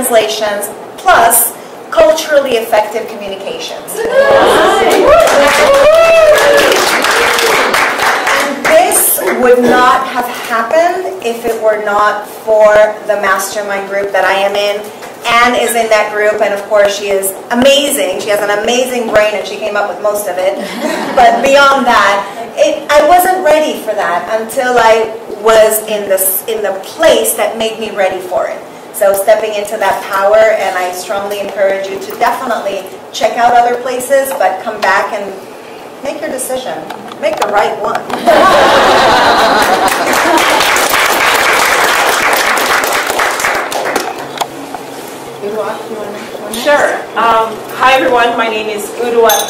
translations, plus culturally effective communications. And this would not have happened if it were not for the mastermind group that I am in. Anne is in that group, and of course she is amazing. She has an amazing brain, and she came up with most of it. But beyond that, I wasn't ready for that until I was in the place that made me ready for it. So stepping into that power, and I strongly encourage you to definitely check out other places, but come back and make your decision. Make the right one. Uduak, you want to make one? Sure. Hi everyone, my name is Oduak.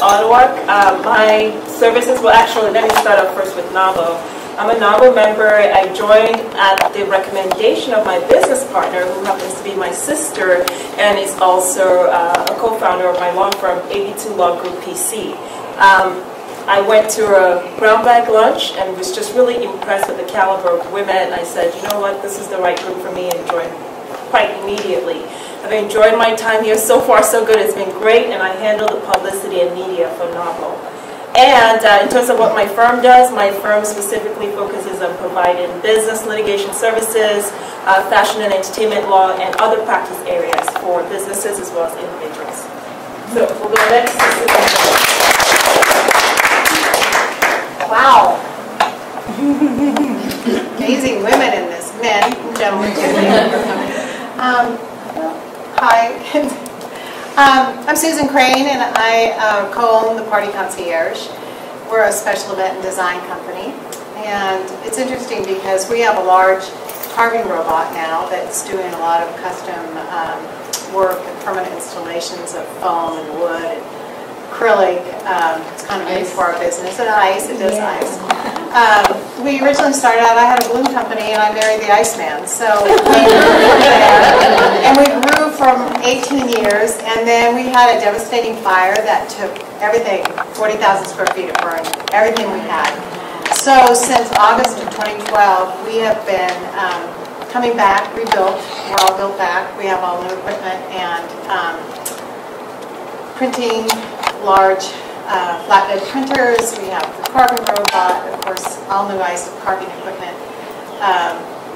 My services, well actually let me start off first with NAVO. I'm a NAVO member. I joined at the recommendation of my business partner, who happens to be my sister and is also a co-founder of my law firm, Ebitu Law Group PC. I went to a brown bag lunch and was just really impressed with the caliber of women. I said, you know what, this is the right group for me, and joined quite immediately. I've enjoyed my time here. So far, so good. It's been great, and I handle the publicity and media for NAVO. And in terms of what my firm does, my firm specifically focuses on providing business litigation services, fashion and entertainment law, and other practice areas for businesses as well as individuals. So we'll go next. Wow. Amazing women in this, men and gentlemen too. Hi. I'm Susan Crane, and I co-own the Party Concierge. We're a special event and design company, and it's interesting because we have a large carving robot now that's doing a lot of custom work and permanent installations of foam and wood and acrylic. It's kind of new for our business, and ice. It does ice. We originally started out, I had a balloon company, and I married the Iceman. So we grew from there, and we grew from 18 years, and then we had a devastating fire that took everything, 40,000 square feet of burn, everything we had. So since August of 2012, we have been coming back, rebuilt. We're all built back. We have all new equipment and printing large flatbed printers. We have the carving robot, of course, all new ice carving equipment.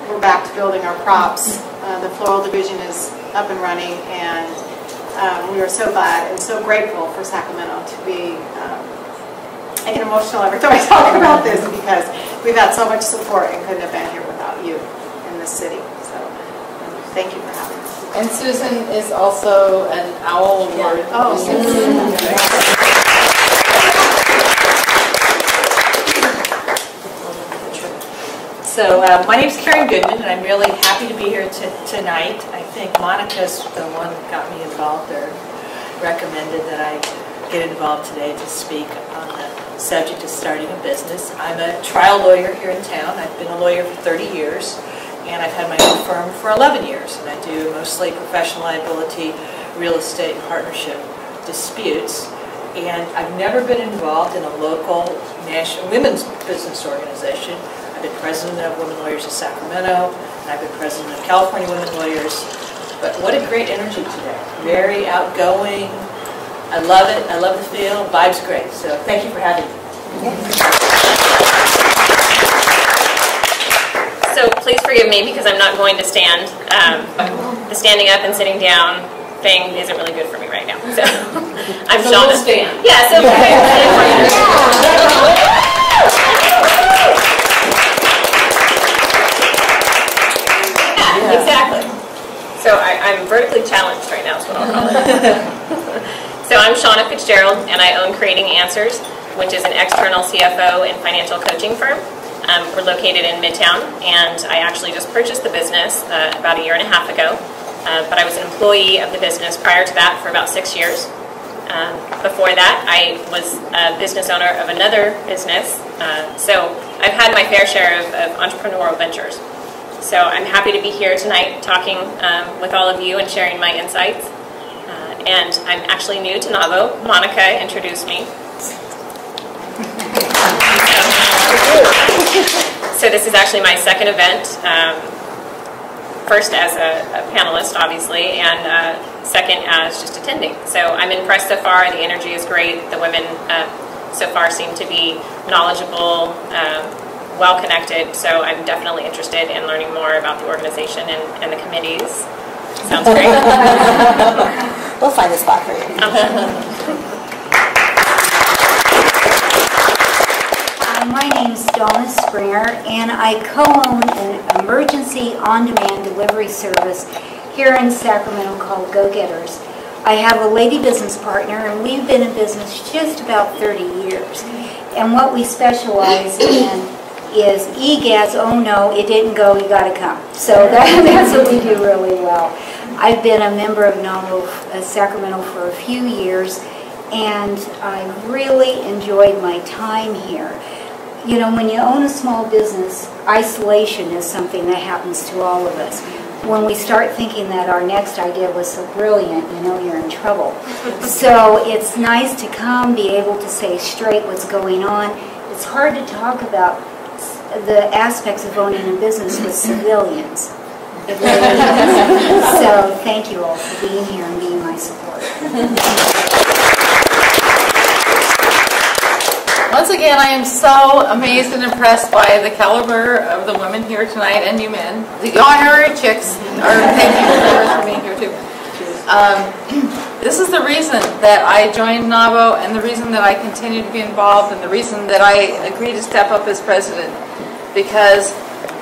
We're back to building our props. The floral division is up and running, and we are so glad and so grateful for Sacramento to be. I get emotional every time I talk about this because we've had so much support and couldn't have been here without you in this city. So thank you for having us. And Susan is also an OWL award. Yeah. Oh, So my name's Karen Goodman, and I'm really happy to be here tonight. I think Monica's the one that got me involved, or recommended that I get involved today to speak on the subject of starting a business. I'm a trial lawyer here in town. I've been a lawyer for 30 years, and I've had my own firm for 11 years, and I do mostly professional liability, real estate, and partnership disputes. And I've never been involved in a local national women's business organization. I've been president of Women Lawyers of Sacramento, and I've been president of California Women Lawyers. But what a great energy today. Very outgoing. I love it. I love the feel. Vibe's great. So thank you for having me. So please forgive me because I'm not going to stand. The standing up and sitting down thing isn't really good for me right now. So I'm Shawna. Stand. Yeah, so exactly. So I'm vertically challenged right now is what I'll call it. So I'm Shawna Fitzgerald, and I own Creating Answers, which is an external CFO and financial coaching firm. We're located in Midtown, and I actually just purchased the business about 1.5 years ago. But I was an employee of the business prior to that for about 6 years. Before that, I was a business owner of another business. So I've had my fair share of entrepreneurial ventures. So I'm happy to be here tonight talking with all of you and sharing my insights. And I'm actually new to NAVO. Monica introduced me. So, So this is actually my second event. first as a panelist, obviously, and second as just attending. So I'm impressed so far. The energy is great. The women so far seem to be knowledgeable, well-connected, so I'm definitely interested in learning more about the organization and the committees. Sounds great. We'll find a spot for you. My name's Donna Springer, and I co-own an emergency on-demand delivery service here in Sacramento called Go Getters. I have a lady business partner, and we've been in business just about 30 years. And what we specialize in is EGAS, oh no, it didn't go, you gotta come. So that's what we do really well. I've been a member of Sacramento for a few years, and I really enjoyed my time here. You know, when you own a small business, isolation is something that happens to all of us. When we start thinking that our next idea was so brilliant, you know you're in trouble. So it's nice to come, be able to say straight what's going on. It's hard to talk about the aspects of owning a business with civilians. It really is. So thank you all for being here and being my support. Once again, I am so amazed and impressed by the caliber of the women here tonight, and you men. The honorary chicks are thank you for being here too. This is the reason that I joined NAWBO, and the reason that I continue to be involved, and the reason that I agree to step up as president, because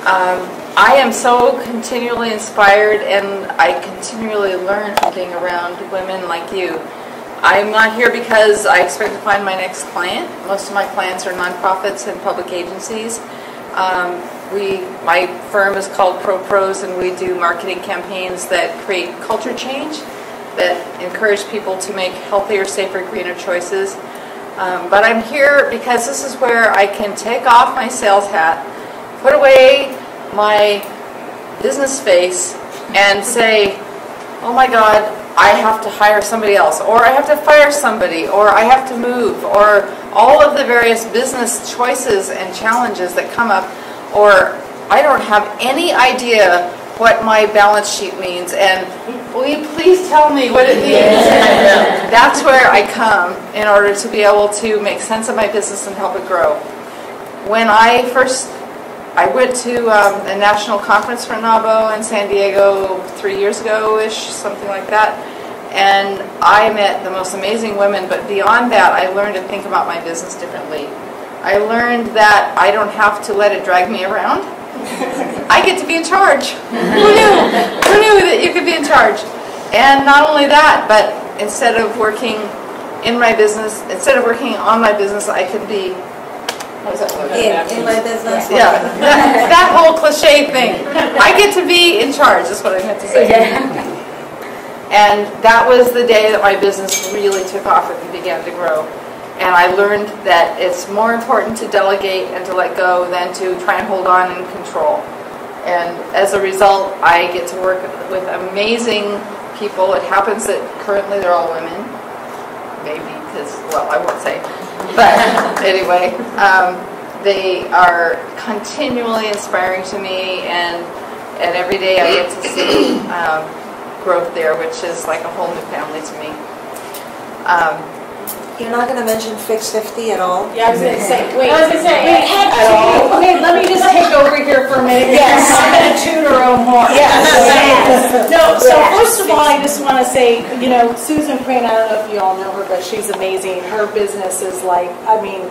I am so continually inspired, and I continually learn from being around women like you. I'm not here because I expect to find my next client. Most of my clients are nonprofits and public agencies. My firm is called ProProse, and we do marketing campaigns that create culture change, that encourage people to make healthier, safer, greener choices. But I'm here because this is where I can take off my sales hat, put away my business face, and say, oh my God, I have to hire somebody else, or I have to fire somebody, or I have to move, or all of the various business choices and challenges that come up, or I don't have any idea what my balance sheet means, and will you please tell me what it means? That's where I come in order to be able to make sense of my business and help it grow. When I went to a national conference for NAWBO in San Diego 3 years ago-ish, something like that, and I met the most amazing women, but beyond that, I learned to think about my business differently. I learned that I don't have to let it drag me around. I get to be in charge. Who knew? Who knew that you could be in charge? And not only that, but instead of working in my business, instead of working on my business, I could be in my business. Yeah, that whole cliche thing. I get to be in charge, is what I meant to say. And that was the day that my business really took off and began to grow. And I learned that it's more important to delegate and to let go than to try and hold on and control. And as a result, I get to work with amazing people. It happens that currently they're all women. Maybe because, well, I won't say. But anyway, they are continually inspiring to me, and every day I get to see growth there, which is like a whole new family to me. You're not going to mention Fix 50 at all? Yeah, I was going to say, wait. At all? Okay, let me just take over here for a minute. Yes. I'm going to toot our own horn. Yes. No, so first of all, I just want to say, you know, Susan Crane, I don't know if you all know her, but she's amazing. Her business is like, I mean,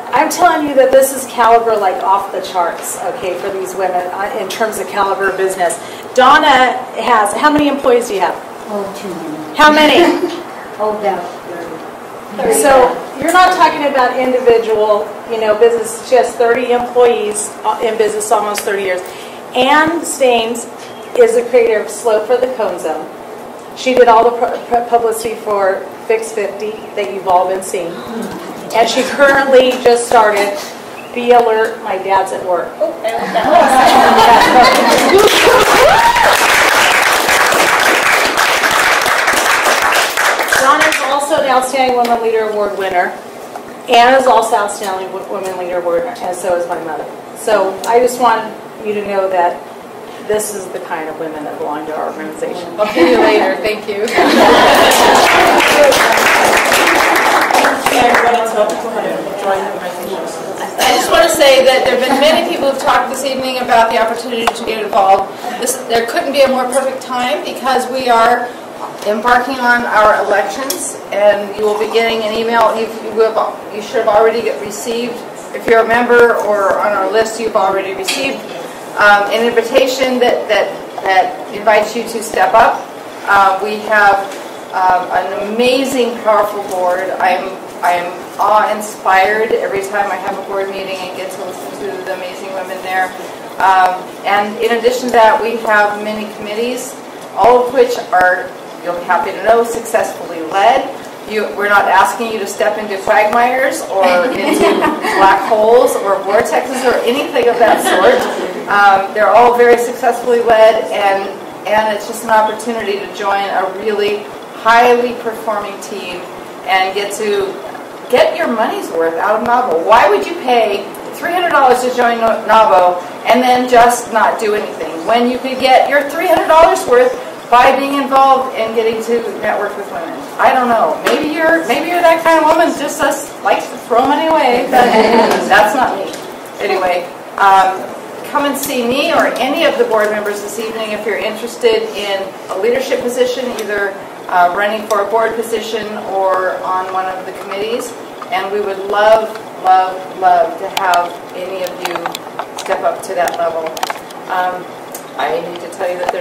I'm telling you that this is caliber like off the charts, okay, for these women in terms of caliber of business. Donna has, how many employees do you have? Oh, too many. How many? Oh, about 30. So you're not talking about individual, you know, business. She has 30 employees in business, almost 30 years. Ann Staines is the creator of Slope for the Cone Zone. She did all the publicity for Fix 50 that you've all been seeing. And she currently just started Be Alert, My Dad's at Work. Oh, I like that. Donna is also an Outstanding Women Leader Award winner. Anna is also Outstanding Women Leader Award winner, and so is my mother. So I just want you to know that this is the kind of women that belong to our organization. I'll see you later. Thank you. I just want to say that there have been many people who've talked this evening about the opportunity to get involved. There couldn't be a more perfect time because we are embarking on our elections, and you will be getting an email. You should have already received, if you're a member or on our list, you've already received an invitation that invites you to step up. We have an amazing, powerful board. I'm awe-inspired every time I have a board meeting and get to listen to the amazing women there. And in addition to that, we have many committees, all of which are, you'll be happy to know, successfully led. We're not asking you to step into quagmires or into black holes or vortexes or anything of that sort. They're all very successfully led, and it's just an opportunity to join a really highly performing team and get your money's worth out of NAVO. Why would you pay $300 to join NAVO and then just not do anything when you could get your $300 worth by being involved and getting to network with women? I don't know. Maybe you're that kind of woman who just likes to throw money away, but that's not me. Anyway, come and see me or any of the board members this evening if you're interested in a leadership position, either running for a board position or on one of the committees. And we would love, love, love to have any of you step up to that level. I need to tell you that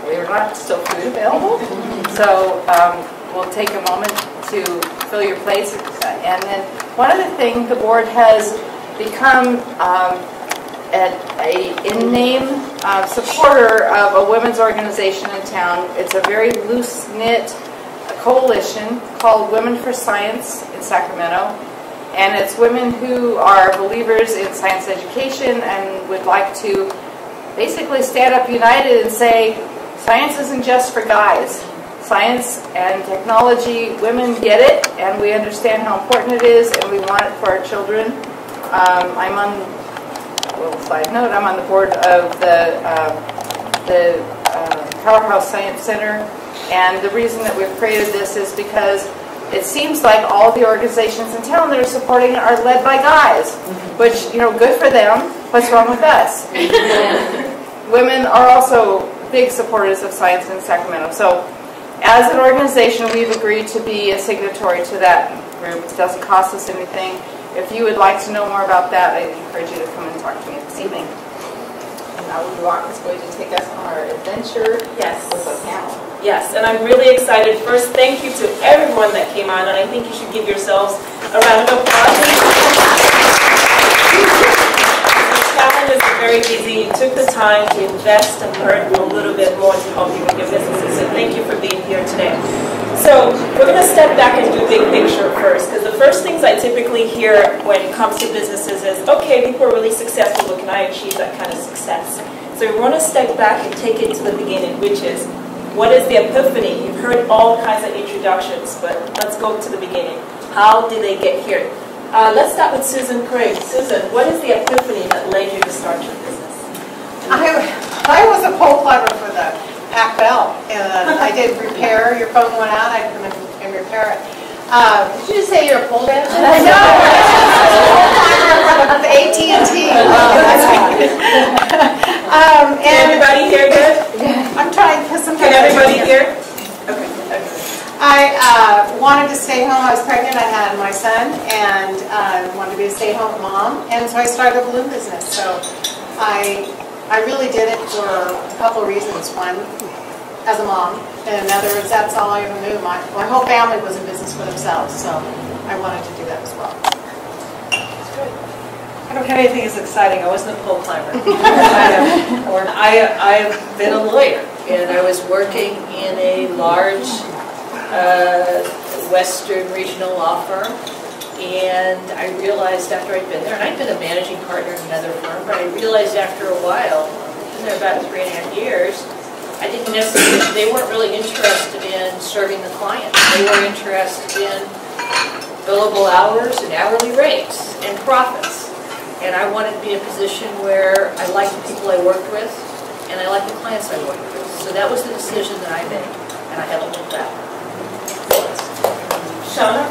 we're not still food available, so we'll take a moment to fill your plates. And then one other thing, the board has become a in-name supporter of a women's organization in town. It's a very loose-knit coalition called Women for Science in Sacramento, and it's women who are believers in science education and would like to basically stand up united and say, science isn't just for guys. Science and technology, women get it, and we understand how important it is, and we want it for our children. I'm on, a little side note, I'm on the board of the Powerhouse Science Center, and the reason that we've created this is because it seems like all the organizations in town that are supporting it are led by guys, which, good for them. What's wrong with us? Women are also big supporters of science in Sacramento. So as an organization, we've agreed to be a signatory to that group. It doesn't cost us anything. If you would like to know more about that, I encourage you to come and talk to me this evening. And now Uduak is going to take us on our adventure with a panel. Yes, and I'm really excited. First, thank you to everyone that came on, and I think you should give yourselves a round of applause. The challenge is very easy. You took the time to invest and learn a little bit more to help you with your businesses, so thank you for being here today. So we're going to step back and do big picture first, because the first things I typically hear when it comes to businesses is, okay, people are really successful, but can I achieve that kind of success? So we want to step back and take it to the beginning, which is, what is the epiphany? You've heard all kinds of introductions, but let's go to the beginning. How did they get here? Let's start with Susan Craig. Susan, what is the epiphany that led you to start your business? I was a pole climber for the Pac Bell, and I did repair. Your phone went out, I'd come in and repair it. Did you just say you're a pole dancer? No, pole climber for the AT&T. Can everybody hear good? I'm trying because sometimes. Can everybody hear? Okay. I wanted to stay home. I was pregnant. I had my son, and wanted to be a stay-home mom. And so I started a balloon business. So I really did it for a couple of reasons. One, as a mom, and another is that's all I ever knew. My whole family was in business for themselves, so I wanted to do that as well. I don't have anything as exciting. I wasn't a pole climber. I've been a lawyer, and I was working in a large Western regional law firm, and I realized after I'd been there, and I'd been a managing partner in another firm, but I realized after a while, I've been there about 3.5 years, I didn't necessarily, they weren't really interested in serving the client. They were interested in billable hours and hourly rates and profits. And I wanted to be in a position where I liked the people I worked with, and I like the clients I work with. So that was the decision that I made, and I haven't looked back. Shawna,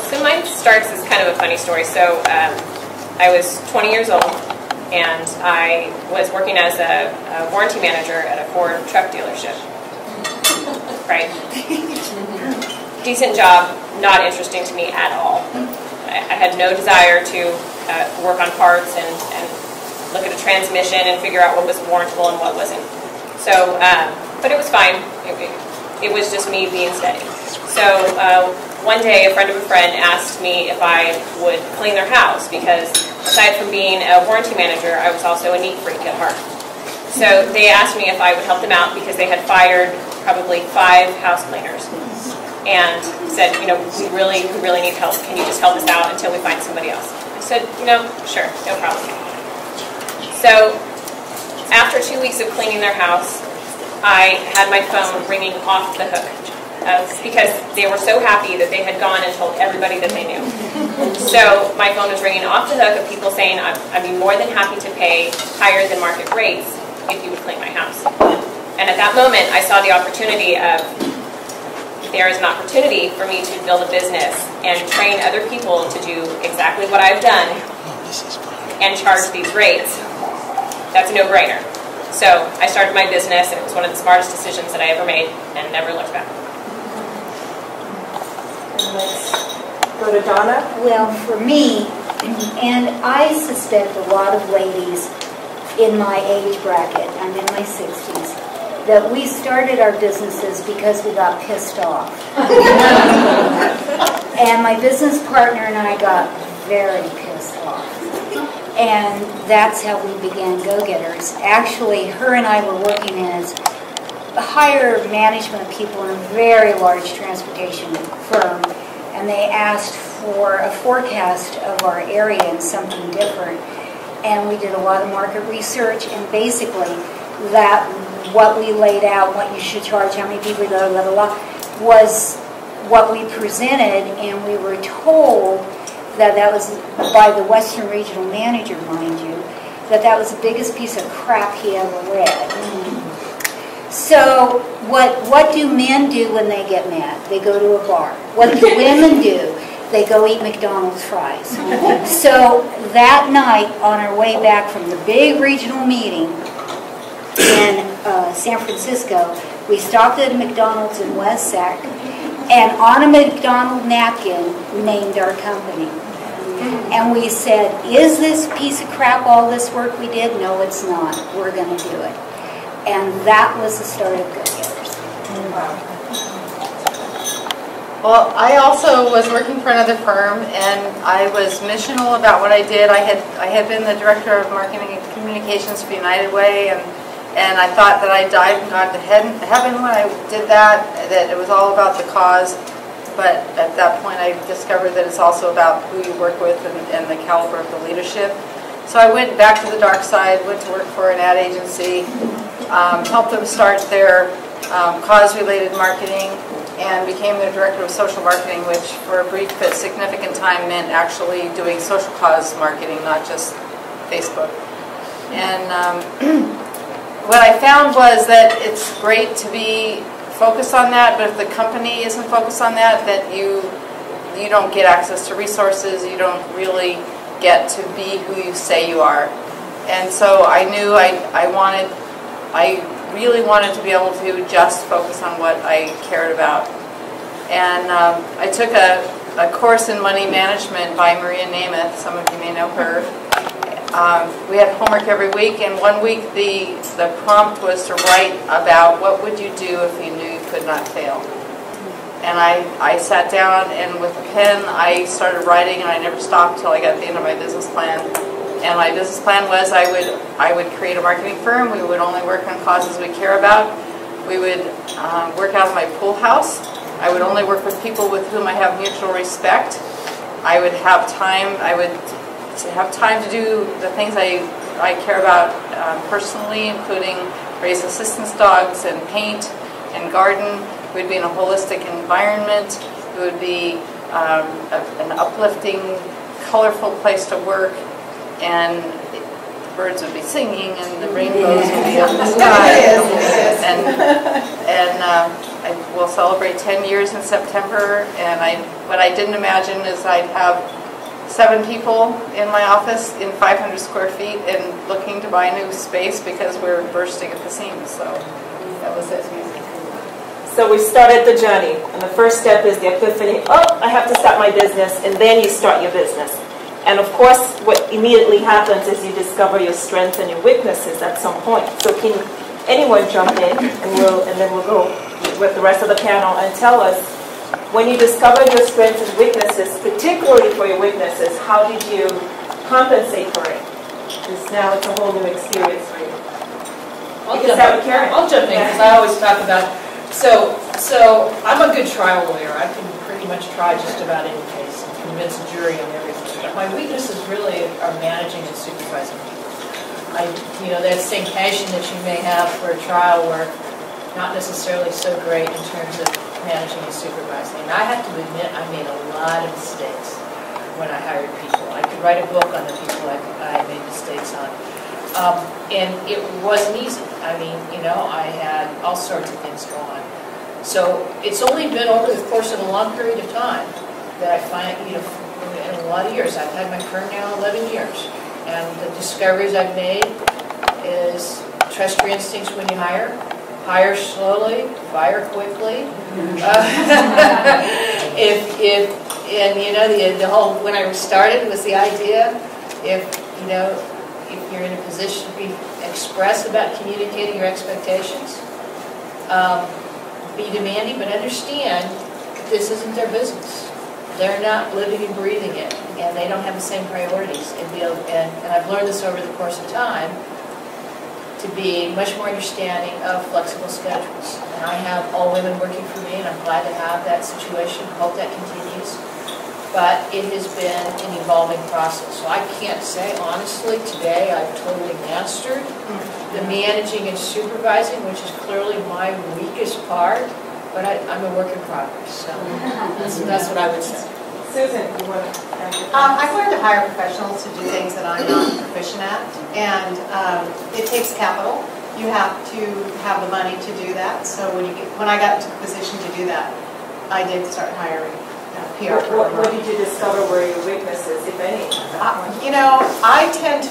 So mine starts as kind of a funny story. So I was 20 years old, and I was working as a warranty manager at a Ford truck dealership. Right? Decent job, not interesting to me at all. I had no desire to work on parts and look at a transmission and figure out what was warrantable and what wasn't. So, but it was fine. It was just me being steady. So one day, a friend of a friend asked me if I would clean their house because aside from being a warranty manager, I was also a neat freak at heart. So they asked me if I would help them out because they had fired probably 5 house cleaners and said, you know, we really need help. Can you just help us out until we find somebody else? I said, you know, sure, no problem. So after 2 weeks of cleaning their house, I had my phone ringing off the hook because they were so happy that they had gone and told everybody that they knew. So my phone was ringing off the hook of people saying, I'd be more than happy to pay higher than market rates if you would clean my house. And at that moment, I saw the opportunity of, there is an opportunity for me to build a business and train other people to do exactly what I've done and charge these rates. That's a no-brainer. So I started my business, and it was one of the smartest decisions that I ever made, and never looked back. and let's go to Donna. Well, for me, and I suspect a lot of ladies in my age bracket, I'm in my 60s, that we started our businesses because we got pissed off. And my business partner and I got very pissed off. And that's how we began Go-Getters. Actually, her and I were working as higher management people in a very large transportation firm, and they asked for a forecast of our area and something different. And we did a lot of market research, and basically that what we laid out, what you should charge, how many people, blah, blah, blah, was what we presented, and we were told that was by the Western Regional Manager, mind you, that was the biggest piece of crap he ever read. So what do men do when they get mad? They go to a bar. What do women do? They go eat McDonald's fries. So that night, on our way back from the big regional meeting in San Francisco, we stopped at a McDonald's in West Sac, and on a McDonald's napkin named our company. And we said, is this piece of crap all this work we did? No, it's not. We're going to do it. And that was the start of Go-Getters. Well, I also was working for another firm, and I was missional about what I did. I had been the director of marketing and communications for United Way, and I thought that I died and got to heaven when I did that it was all about the cause. But at that point, I discovered that it's also about who you work with and the caliber of the leadership. So I went back to the dark side, went to work for an ad agency, helped them start their cause-related marketing, and became their director of social marketing, which for a brief but significant time meant actually doing social cause marketing, not just Facebook. And what I found was that it's great to be focused on that, but if the company isn't focused on that, that you don't get access to resources, you don't really get to be who you say you are. And so I knew I really wanted to be able to just focus on what I cared about. And I took a course in money management by Maria Namath. Some of you may know her. We had homework every week, and one week the prompt was to write about what would you do if you knew you could not fail. And I sat down, and with a pen I started writing, and I never stopped till I got to the end of my business plan. And my business plan was I would create a marketing firm. We would only work on causes we care about. We would work out of my pool house. I would only work with people with whom I have mutual respect. I would have time. To have time to do the things I care about personally, including raise assistance dogs and paint and garden. It would be in a holistic environment. It would be an uplifting, colorful place to work. And birds would be singing and the rainbows would be up in the sky. I will celebrate 10 years in September, and what I didn't imagine is I'd have 7 people in my office in 500 square feet and looking to buy new space because we're bursting at the seams. So that was it. So we started the journey, and the first step is the epiphany. Oh, I have to start my business, and then you start your business. And of course, what immediately happens is you discover your strengths and your weaknesses at some point. So can anyone jump in, and then we'll go with the rest of the panel and tell us, when you discovered your strengths and weaknesses, particularly for your weaknesses, how did you compensate for it? Because now it's a whole new experience for you. I'll jump in because I always talk about. So I'm a good trial lawyer. I can pretty much try just about any case and convince a jury on everything. But my weaknesses really are managing and supervising people. That same passion that you may have for a trial work, not necessarily so great in terms of managing and supervising. And I have to admit, I made a lot of mistakes when I hired people. I could write a book on the people I made mistakes on. And it wasn't easy. I mean, I had all sorts of things go on. So it's only been over the course of a long period of time that I find, in a lot of years, I've had my firm now 11 years. And the discoveries I've made is trust your instincts when you hire slowly, fire quickly. The whole, when I started was the idea, if you're in a position to be express about communicating your expectations, be demanding, but understand this isn't their business. They're not living and breathing it, and they don't have the same priorities. And I've learned this over the course of time to be much more understanding of flexible schedules. And I have all women working for me, and I'm glad to have that situation. Hope that continues. But it has been an evolving process. So I can't say, honestly, today I've totally mastered the managing and supervising, which is clearly my weakest part, but I'm a work in progress. So that's what I would say. Susan, you want to add? I've learned to hire professionals to do things that I'm not proficient at, and it takes capital. You have to have the money to do that. So when I got into the position to do that, I did start hiring PR. What did you discover were your weaknesses, if any? I tend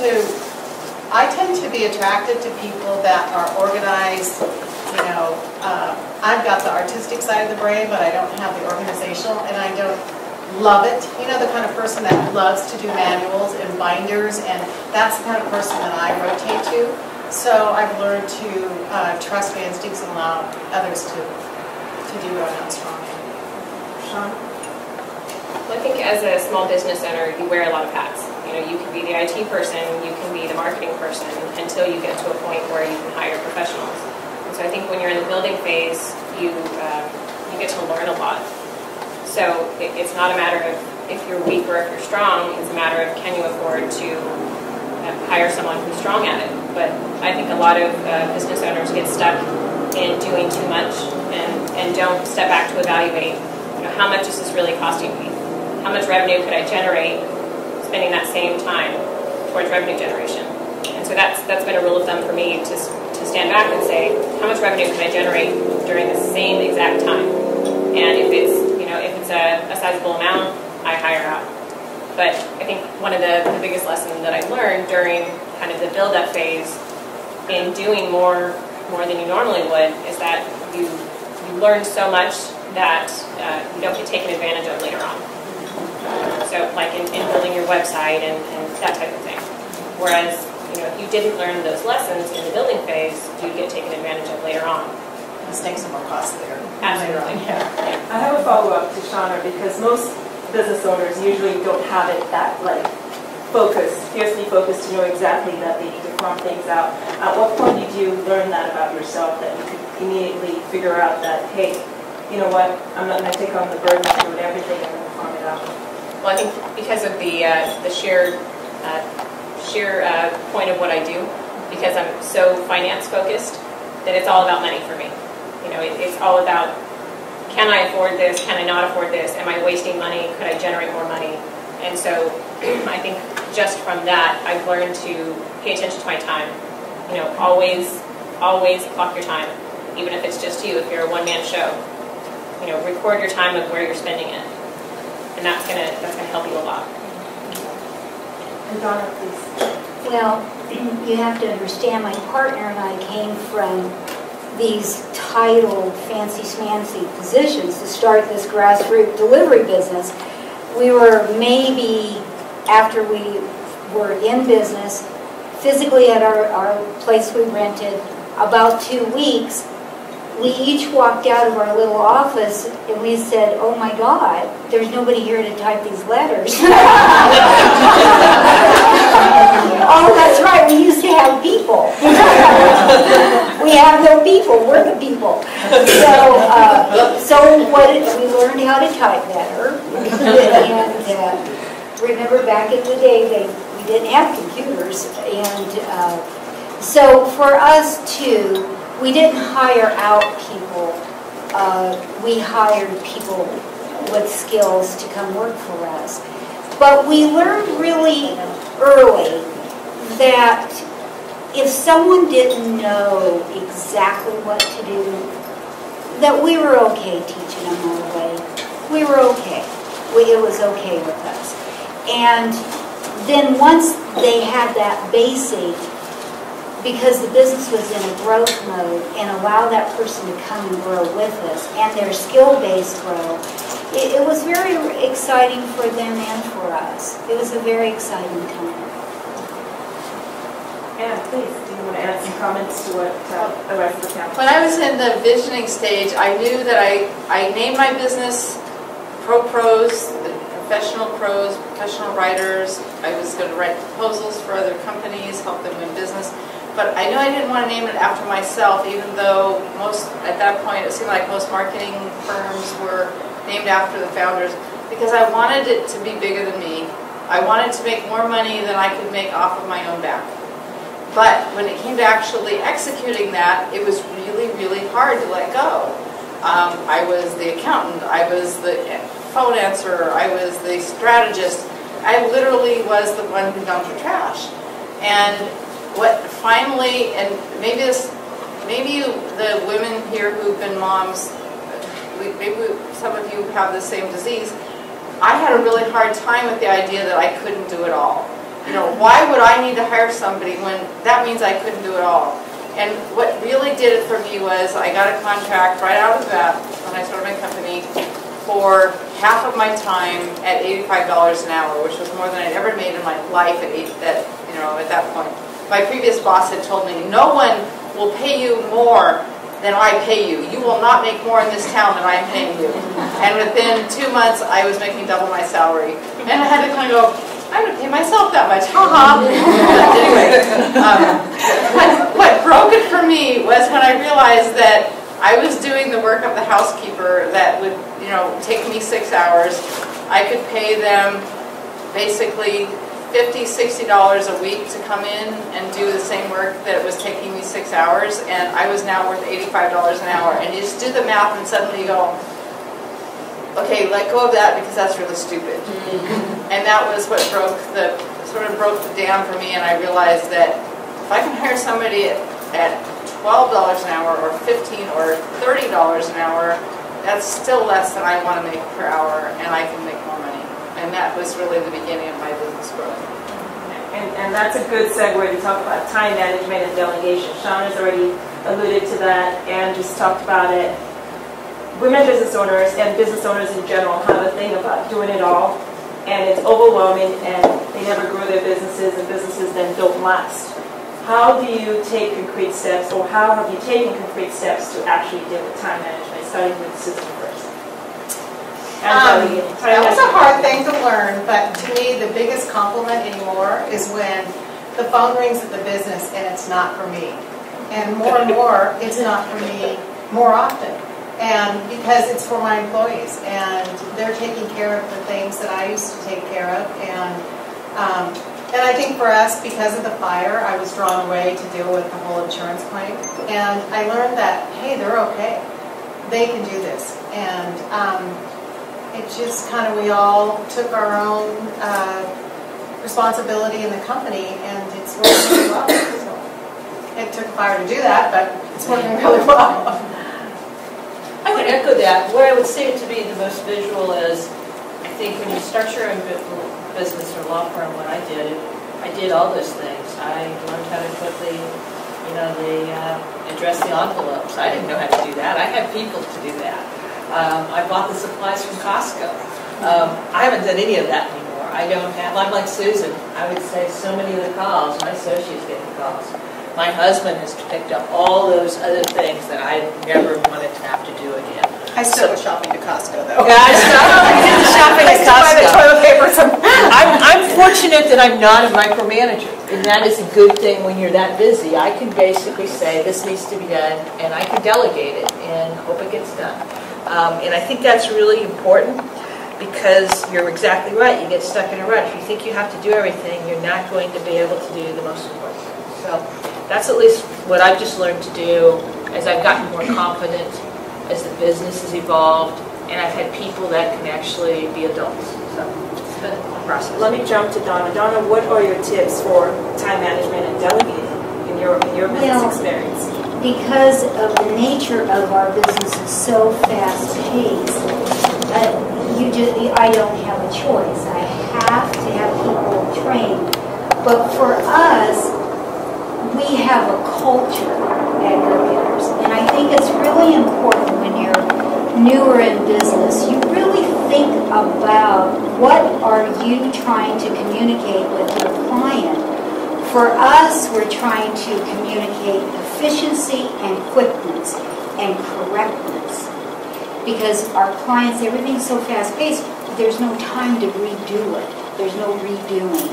to be attracted to people that are organized. I've got the artistic side of the brain, but I don't have the organizational, and I don't love it. The kind of person that loves to do manuals and binders, and that's the kind of person that I rotate to. So I've learned to trust my instincts and allow others to do what I'm not strong in. Shawna? Well, I think as a small business owner, you wear a lot of hats. You can be the IT person, you can be the marketing person, until you get to a point where you can hire professionals. And so I think when you're in the building phase, you get to learn a lot. So it's not a matter of if you're weak or if you're strong, it's a matter of can you afford to hire someone who's strong at it. But I think a lot of business owners get stuck in doing too much and don't step back to evaluate, how much is this really costing me? How much revenue could I generate spending that same time towards revenue generation? And so that's been a rule of thumb for me to stand back and say, how much revenue can I generate during the same exact time? And if it's a sizable amount, I hire out. But I think one of the biggest lessons that I learned during kind of the build-up phase in doing more than you normally would is that you learn so much that you don't get taken advantage of later on. So like in building your website and that type of thing. Whereas, if you didn't learn those lessons in the building phase, you'd get taken advantage of later on. Mistakes are more costly later Absolutely. on. Yeah. I have a follow-up to Shawna, because most business owners usually don't have it that fiercely focused to know exactly that they need to farm things out. At what point did you learn that about yourself, that you could immediately figure out that, hey, you know what, I'm not going to take on the burden of doing everything, I'm going to farm it out? Well, I think because of the sheer point of what I do, because I'm so finance focused, that it's all about money for me. It's all about, can I afford this? Can I not afford this? Am I wasting money? Could I generate more money? And so I think just from that, I've learned to pay attention to my time. You know, always clock your time, even if it's just you, if you're a one-man show. You know, record your time of where you're spending it. And that's gonna help you a lot. And Donna, please. Well, you have to understand, my partner and I came from these titled fancy-smancy positions to start this grassroots delivery business. We were maybe, after we were in business, physically at our place we rented, about 2 weeks, we each walked out of our little office and we said, oh my God, there's nobody here to type these letters. Oh, that's right, we used to have people. We have no people, we're the people. So we learned how to type better. And remember back in the day, we didn't have computers. And so for us too, we didn't hire out people. We hired people with skills to come work for us. But we learned really early that if someone didn't know exactly what to do, that we were okay teaching them our way. We were okay. It was okay with us. And then once they had that basic, because the business was in a growth mode, and allow that person to come and grow with us, and their skill base grow, it was very exciting for them and for us. It was a very exciting time. Anne, please, do you want to add some comments to what the rest of the panel? When I was in the visioning stage, I knew that I named my business ProProse, the professional pros, professional writers. I was going to write proposals for other companies, help them win business. But I knew I didn't want to name it after myself, even though at that point, it seemed like most marketing firms were named after the founders, because I wanted it to be bigger than me. I wanted to make more money than I could make off of my own back. But when it came to actually executing that, it was really, really hard to let go. I was the accountant, I was the phone answerer, I was the strategist. I literally was the one who dumped the trash. And what finally, and maybe the women here who've been moms, maybe some of you have the same disease. I had a really hard time with the idea that I couldn't do it all. You know, why would I need to hire somebody when that means I couldn't do it all? And what really did it for me was I got a contract right out of the bat when I started my company for half of my time at $85 an hour, which was more than I'd ever made in my life at that point. My previous boss had told me, no one will pay you more than I pay you. You will not make more in this town than I am paying you. And within 2 months, I was making double my salary. And I had to kind of go, I'm going to pay myself that much. Ha-ha. Anyway, what broke it for me was when I realized that I was doing the work of the housekeeper that would, take me 6 hours. I could pay them basically $50, $60 a week to come in and do the same work that was taking me 6 hours, and I was now worth $85 an hour. And you just do the math and suddenly you go, okay, let go of that because that's really stupid. And that was what broke the dam for me, and I realized that if I can hire somebody at $12 an hour or $15 or $30 an hour, that's still less than I want to make per hour, and I can make more money. And that was really the beginning of my business growth. And that's a good segue to talk about time management and delegation. Shawna's already alluded to that and just talked about it. Women business owners and business owners in general have a thing about doing it all, and it's overwhelming, and they never grow their businesses, and businesses then don't last. How do you take concrete steps, or how have you taken concrete steps to actually deal with time management, starting with Susan first? That was a hard thing to learn, but to me, the biggest compliment anymore is when the phone rings at the business and it's not for me. And more, it's not for me more often. And because it's for my employees, and they're taking care of the things that I used to take care of. And I think for us, because of the fire, I was drawn away to deal with the whole insurance claim. And I learned that, hey, they're okay. They can do this. And it just kind of, we all took our own responsibility in the company, and it's working really well. So it took fire to do that, but it's working really well. I would echo that. What I would say to be the most visual is, I think when you start your own business or law firm, what I did all those things. I learned how to put the address the envelopes. I didn't know how to do that. I had people to do that. I bought the supplies from Costco. I haven't done any of that anymore. I'm like Susan. I would say so many of the calls, my associates get the calls. My husband has picked up all those other things that I never wanted to have to do again. I still go shopping to Costco, though. Yeah, I did the shopping at Costco. The toilet paper. I'm fortunate that I'm not a micromanager, and that is a good thing when you're that busy. I can basically say, this needs to be done, and I can delegate it and hope it gets done. And I think that's really important, because you're exactly right. You get stuck in a rut. If you think you have to do everything, you're not going to be able to do the most important thing. So that's at least what I've just learned to do as I've gotten more confident, as the business has evolved, and I've had people that can actually be adults. So it's been a process. Let me jump to Donna. Donna, what are your tips for time management and delegating in your business experience? Because of the nature of our business is so fast-paced, I don't have a choice. I have to have people trained. But for us, we have a culture at Go-Getters, and I think it's really important when you're newer in business, you really think about what are you trying to communicate with your client. For us, we're trying to communicate efficiency and quickness and correctness, because our clients, everything's so fast-paced, there's no time to redo it. There's no redoing.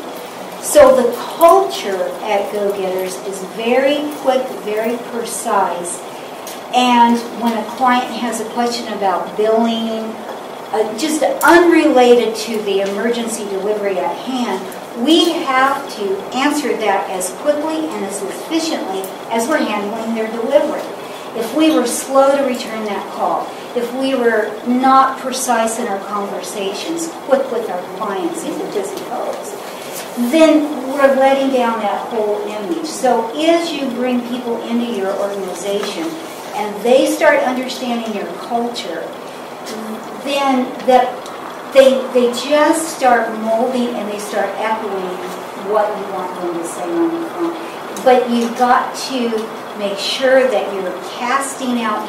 So the culture at Go-Getters is very quick, very precise, and when a client has a question about billing, just unrelated to the emergency delivery at hand, we have to answer that as quickly and as efficiently as we're handling their delivery. If we were slow to return that call, if we were not precise in our conversations, quick with our clients, these are busy folks, then we're letting down that whole image. So as you bring people into your organization and they start understanding your culture, then that they just start molding and they start echoing what you want them to say on the phone. But you've got to make sure that you're casting out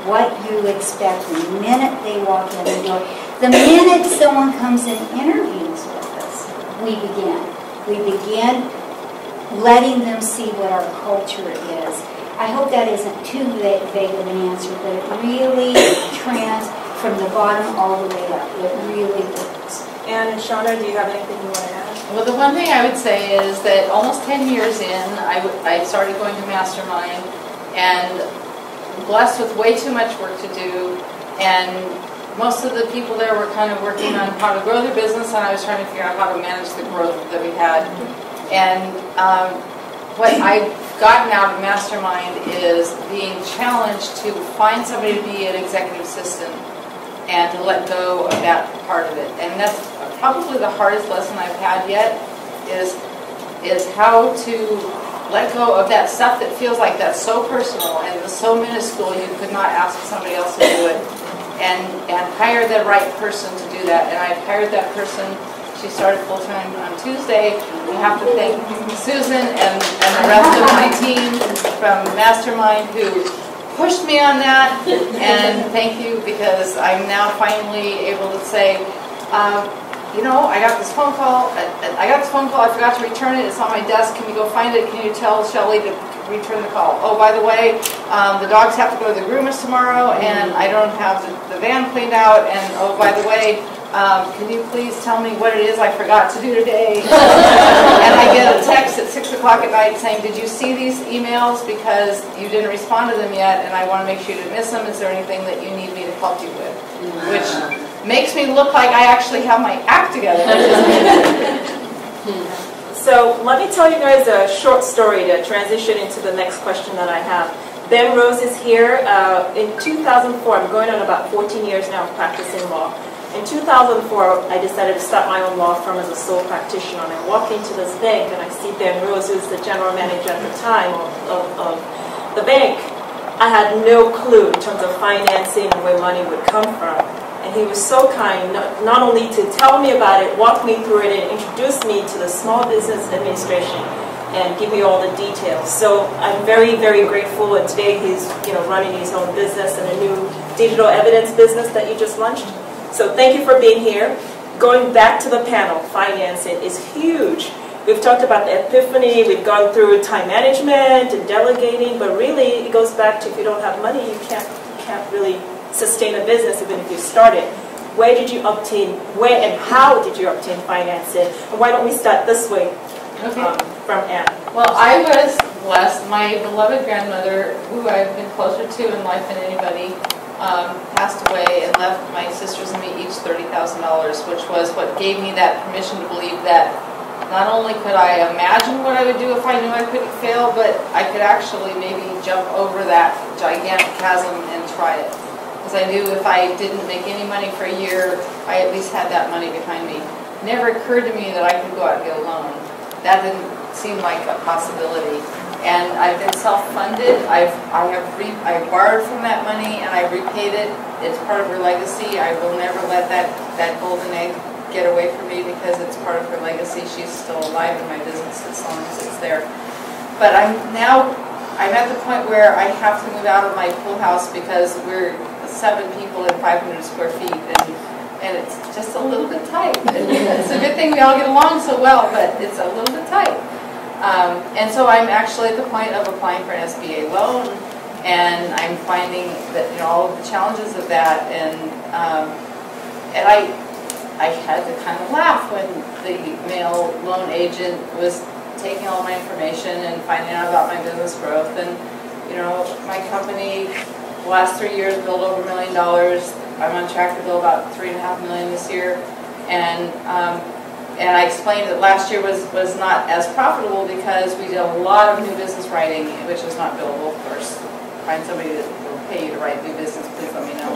what you expect the minute they walk in the door. The minute someone comes and interviews with us, we begin letting them see what our culture is. I hope that isn't too vague of an answer, but it really trends from the bottom all the way up. It really works. And Shawna, do you have anything you want to add? Well, the one thing I would say is that almost 10 years in, I started going to Mastermind, and blessed with way too much work to do, and most of the people there were kind of working on how to grow their business, and I was trying to figure out how to manage the growth that we had. And what I've gotten out of Mastermind is being challenged to find somebody to be an executive assistant and to let go of that part of it. And that's probably the hardest lesson I've had yet, is how to let go of that stuff that feels like that's so personal and it's so minuscule you could not ask somebody else to do it, and hire the right person to do that. And I've hired that person. She started full-time on Tuesday. We have to thank Susan and the rest of my team from Mastermind who pushed me on that, and thank you, because I'm now finally able to say, I got this phone call. I forgot to return it. It's on my desk. Can you go find it? Can you tell Shelley to return the call? Oh, by the way, the dogs have to go to the groomers tomorrow, and I don't have the van cleaned out. And oh, by the way, can you please tell me what it is I forgot to do today? And I get a text at 6 o'clock at night saying, did you see these emails? Because you didn't respond to them yet, and I want to make sure you didn't miss them. Is there anything that you need me to help you with? Which makes me look like I actually have my act together. So let me tell you guys a short story to transition into the next question that I have. Ben Rose is here. In 2004, I'm going on about 14 years now of practicing law. In 2004, I decided to start my own law firm as a sole practitioner. And I walk into this bank and I see Ben Rose, who's the general manager at the time of the bank. I had no clue in terms of financing and where money would come from. And he was so kind, not only to tell me about it, walk me through it, and introduce me to the Small Business Administration and give me all the details. So I'm very, very grateful. And today he's running his own business and a new digital evidence business that you just launched. So thank you for being here. Going back to the panel, financing is huge. We've talked about the epiphany, we've gone through time management and delegating, but really it goes back to if you don't have money, you can't really sustain a business even if you start it. Where did you obtain, where and how did you obtain financing? And why don't we start this way from Anne? Well, I was blessed. My beloved grandmother, who I've been closer to in life than anybody, passed away and left my sisters and me each $30,000, which was what gave me that permission to believe that not only could I imagine what I would do if I knew I couldn't fail, but I could actually maybe jump over that gigantic chasm and try it. Because I knew if I didn't make any money for a year, I at least had that money behind me. It never occurred to me that I could go out and get a loan. That didn't seem like a possibility. And I've been self-funded. I borrowed from that money and I repaid it. It's part of her legacy. I will never let that golden egg get away from me because it's part of her legacy. She's still alive in my business as long as it's there. But I'm at the point where I have to move out of my pool house because we're 7 people and 500 square feet, and it's just a little bit tight. It's a good thing we all get along so well, but it's a little bit tight. And so I'm actually at the point of applying for an SBA loan, and I'm finding that all of the challenges of that, and I had to kind of laugh when the male loan agent was taking all my information and finding out about my business growth. And my company, the last 3 years, billed over $1 million. I'm on track to bill about $3.5 million this year. And I explained that last year was not as profitable because we did a lot of new business writing, which is not billable, of course. Find somebody that will pay you to write new business, please let me know.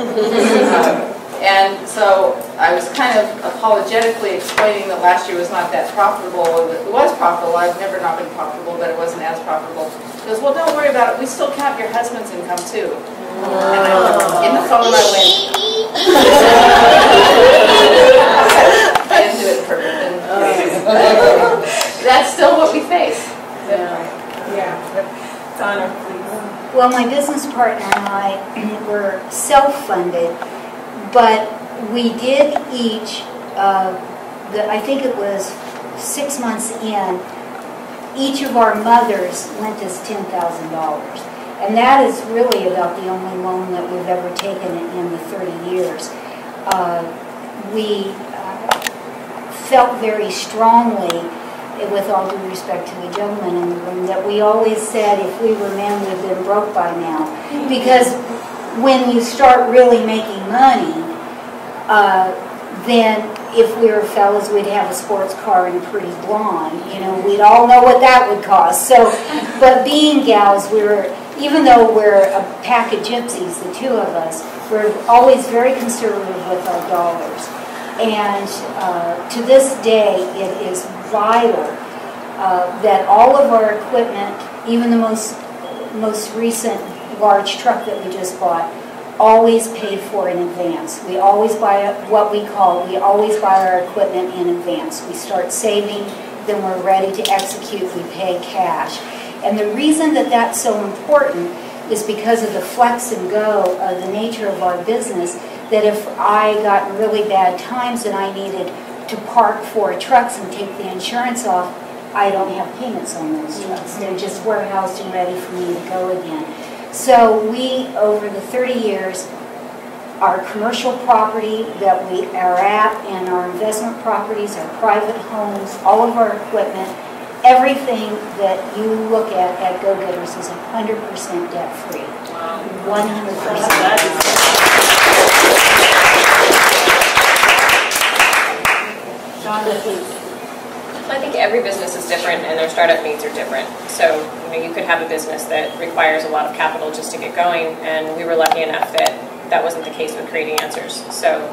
And so I was kind of apologetically explaining that last year was not that profitable. It was profitable. I've never not been profitable, but it wasn't as profitable. He goes, well, don't worry about it. We still count your husband's income, too. And I looked in the phone and I went, I didn't do it perfect. That's still what we face. Yeah. Donna, please. Well, my business partner and I were self-funded, but we did each, I think it was 6 months in, each of our mothers lent us $10,000. And that is really about the only loan that we've ever taken in the 30 years. We felt very strongly, with all due respect to the gentleman in the room, that we always said if we were men, we'd been broke by now. Because when you start really making money, then if we were fellas, we'd have a sports car and a pretty blonde. We'd all know what that would cost. So, but being gals, even though we're a pack of gypsies, the two of us, we're always very conservative with our dollars. And to this day, it is vital that all of our equipment, even the most recent large truck that we just bought, always paid for in advance. We always buy we always buy our equipment in advance. We start saving, then we're ready to execute, we pay cash. And the reason that that's so important is because of the flex and go of the nature of our business, that if I got in really bad times and I needed to park 4 trucks and take the insurance off, I don't have payments on those trucks. They're just warehoused and ready for me to go again. So we, over the 30 years, our commercial property that we are at and our investment properties, our private homes, all of our equipment, everything that you look at Go-Getters is 100% debt-free. 100%. Shawna, please. I think every business is different and their startup needs are different. So you could have a business that requires a lot of capital just to get going, and we were lucky enough that that wasn't the case with Creating Answers. So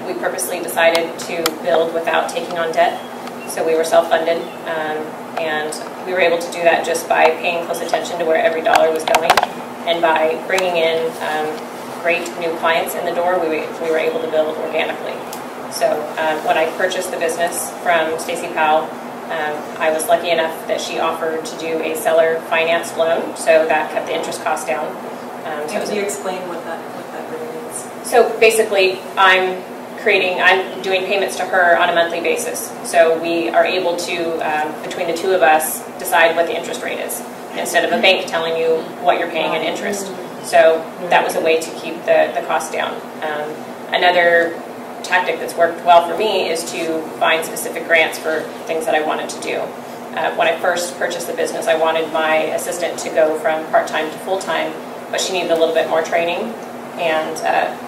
We purposely decided to build without taking on debt, so we were self-funded, and we were able to do that just by paying close attention to where every dollar was going, and by bringing in great new clients in the door, we were able to build organically. So when I purchased the business from Stacy Powell, I was lucky enough that she offered to do a seller finance loan, so that cut the interest cost down. Can you explain what that really means? So basically, I'm doing payments to her on a monthly basis. So we are able to, between the two of us, decide what the interest rate is, instead of a bank telling you what you're paying in interest. So that was a way to keep the cost down. Another tactic that's worked well for me is to find specific grants for things that I wanted to do. When I first purchased the business, I wanted my assistant to go from part-time to full-time, but she needed a little bit more training, and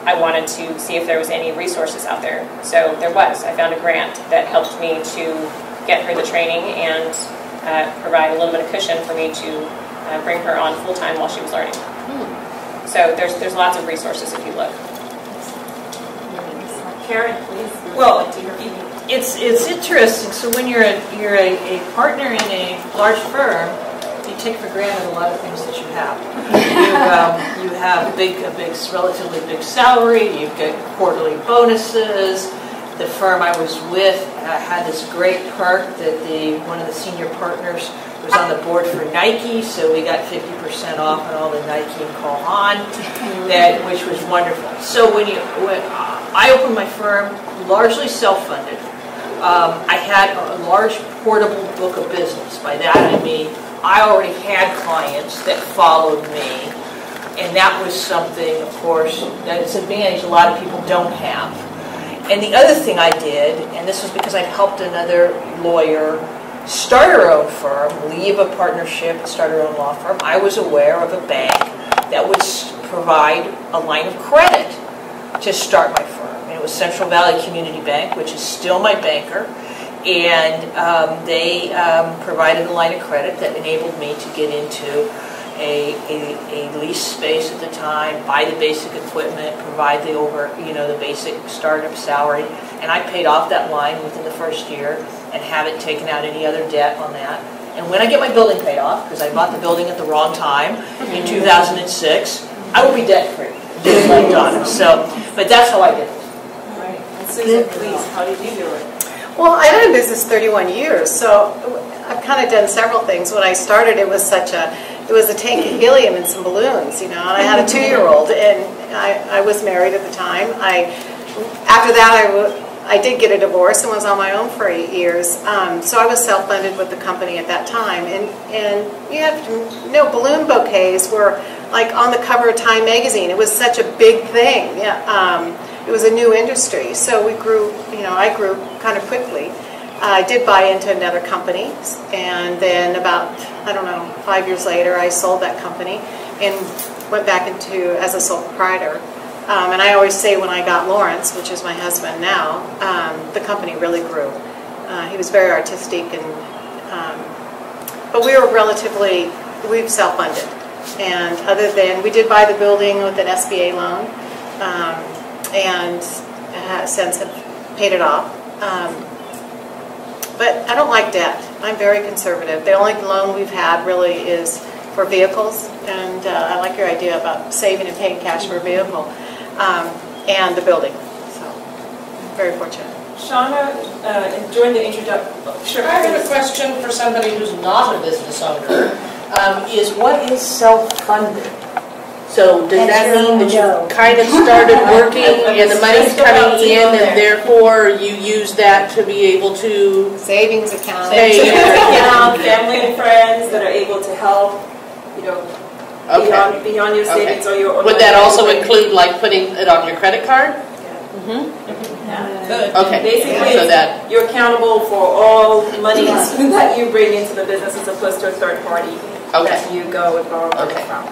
I wanted to see if there was any resources out there. So there was. I found a grant that helped me to get her the training and provide a little bit of cushion for me to bring her on full-time while she was learning. So there's lots of resources if you look. Karen, please. Well, it's interesting. So when you're a partner in a large firm, you take for granted a lot of things that you have. You have a relatively big salary. You get quarterly bonuses. The firm I was with had this great perk that one of the senior partners was on the board for Nike, so we got 50% off on all the Nike and Call On, which was wonderful. So when I opened my firm, largely self-funded. I had a large portable book of business. By that I mean I already had clients that followed me, and that was something, of course, that is an advantage a lot of people don't have. And the other thing I did, and this was because I'd helped another lawyer start her own firm, leave a partnership, and start her own law firm, I was aware of a bank that would provide a line of credit to start my firm. And it was Central Valley Community Bank, which is still my banker, and they provided a line of credit that enabled me to get into a lease space at the time, buy the basic equipment, provide the basic startup salary, and I paid off that line within the first year and haven't taken out any other debt on that. And when I get my building paid off, because I bought the building at the wrong time in 2006, I will be debt free, just like Donna. So, but that's how I did it. Right. And Susan, please, how did you do it? Well, I've been in business 31 years, so I've kind of done several things. When I started, it was a tank of helium and some balloons, and I had a 2-year-old, and I was married at the time. After that, I did get a divorce and was on my own for 8 years. So I was self-funded with the company at that time, and you have to know, balloon bouquets were like on the cover of Time magazine. It was such a big thing. It was a new industry, so we grew. I grew kind of quickly. I did buy into another company, and then about 5 years later, I sold that company and went back into as a sole proprietor. And I always say when I got Lawrence, which is my husband now, the company really grew. He was very artistic, but we've self-funded. And other than, we did buy the building with an SBA loan, and since have paid it off. But I don't like debt. I'm very conservative. The only loan we've had really is for vehicles, and I like your idea about saving and paying cash for a vehicle, and the building. So, very fortunate. Shawna, during the introduction, sure. I have a question for somebody who's not a business owner. Is what is self-funded? So does that mean that you kind of started working and the money's coming in, and therefore you use that to be able to savings account, family and friends that are able to help, beyond your savings or your. Would that also include like putting it on your credit card? Yeah. Good. Okay. Basically, so that you're accountable for all monies that you bring into the business as opposed to a third party that you go and borrow money from.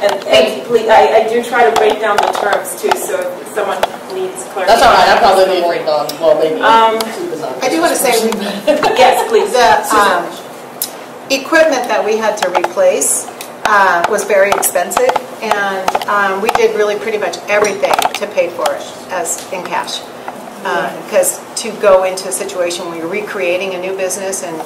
And please, I do try to break down the terms too, so if someone needs clarification. That's all right. I probably need to break down. Well, maybe. I do want to say, yes, please. The equipment that we had to replace was very expensive, and we did really pretty much everything to pay for it as in cash. Because to go into a situation where you're recreating a new business and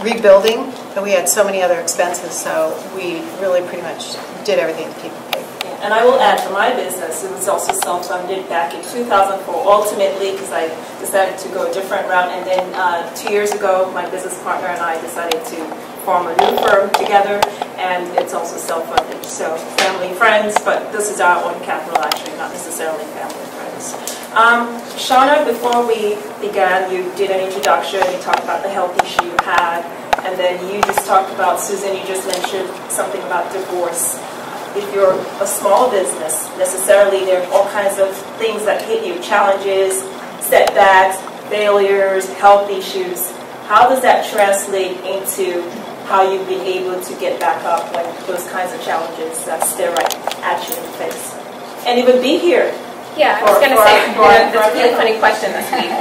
rebuilding, and we had so many other expenses, so we really pretty much did everything that people paid. And I will add, for my business, it was also self-funded back in 2004, ultimately, because I decided to go a different route. And then 2 years ago, my business partner and I decided to form a new firm together, and it's also self-funded. So family, friends, but this is our own capital, actually, not necessarily family and friends. Shawna, before we began, you did an introduction. You talked about the health issue you had, and then you just talked about, Susan, you just mentioned something about divorce. If you're a small business, necessarily there are all kinds of things that hit you, challenges, setbacks, failures, health issues. How does that translate into how you've been able to get back up when those kinds of challenges stare right at you in the face? And even be here. Yeah, I was going to say, that's a really funny question this week.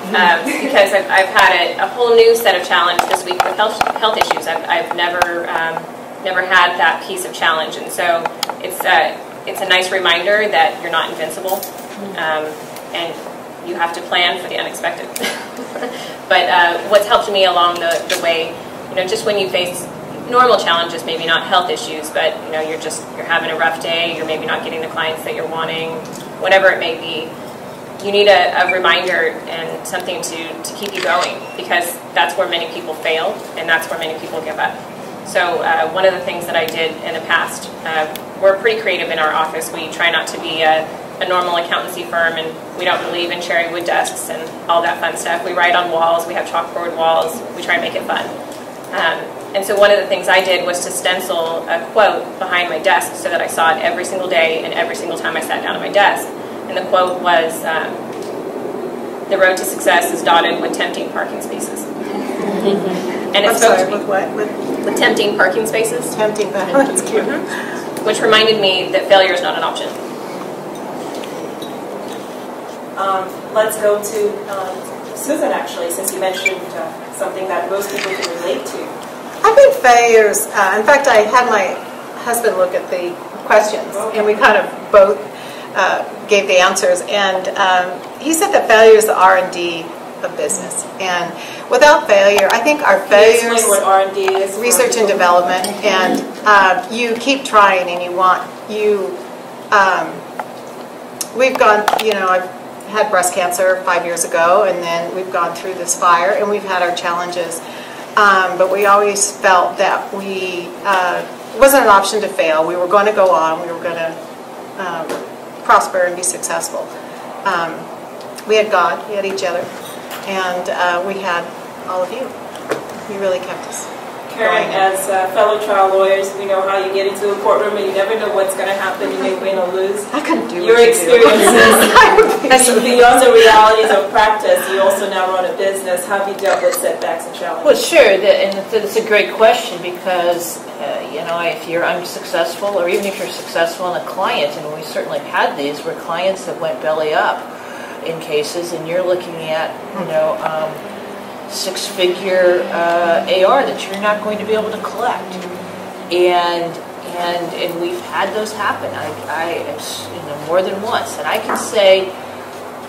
Because I've had a whole new set of challenges this week with health issues. I've never had that piece of challenge, and so it's a nice reminder that you're not invincible, and you have to plan for the unexpected. But what's helped me along the way, just when you face normal challenges, maybe not health issues, but you're having a rough day, you're maybe not getting the clients that you're wanting, whatever it may be. You need a reminder and something to keep you going, because that's where many people fail, and that's where many people give up. So one of the things that I did in the past, we're pretty creative in our office. We try not to be a normal accountancy firm, and we don't believe in sharing wood desks and all that fun stuff. We write on walls. We have chalkboard walls. We try to make it fun. And so one of the things I did was to stencil a quote behind my desk so that I saw it every single day and every single time I sat down at my desk. And the quote was, "The road to success is dotted with tempting parking spaces." And it spoke to me. With what? With tempting parking spaces. Tempting parking. That's cute. Which reminded me that failure is not an option. Let's go to Susan, actually, since you mentioned something that most people can relate to. I think failures, in fact, I had my husband look at the questions, and we kind of both gave the answers, and he said that failure is the R&D of business, and without failure, I think our failures. Can you explain what R&D is? Research and development, and you keep trying, and we've gone. I've had breast cancer 5 years ago, and then we've gone through this fire, and we've had our challenges, but we always felt that it wasn't an option to fail. We were going to go on. We were going to prosper and be successful. We had God, we had each other, and we had all of you. You really kept us Karen, going. as fellow trial lawyers, we know how you get into a courtroom and you never know what's going to happen. You may win or lose. I couldn't do your what you experiences beyond the realities of practice. You also now run a business. How have you dealt with setbacks and challenges? Well, sure, and it's a great question because if you're unsuccessful, or even if you're successful in a client, and we certainly had these where clients that went belly up in cases, and you're looking at six-figure AR that you're not going to be able to collect, and we've had those happen. I more than once, and I can say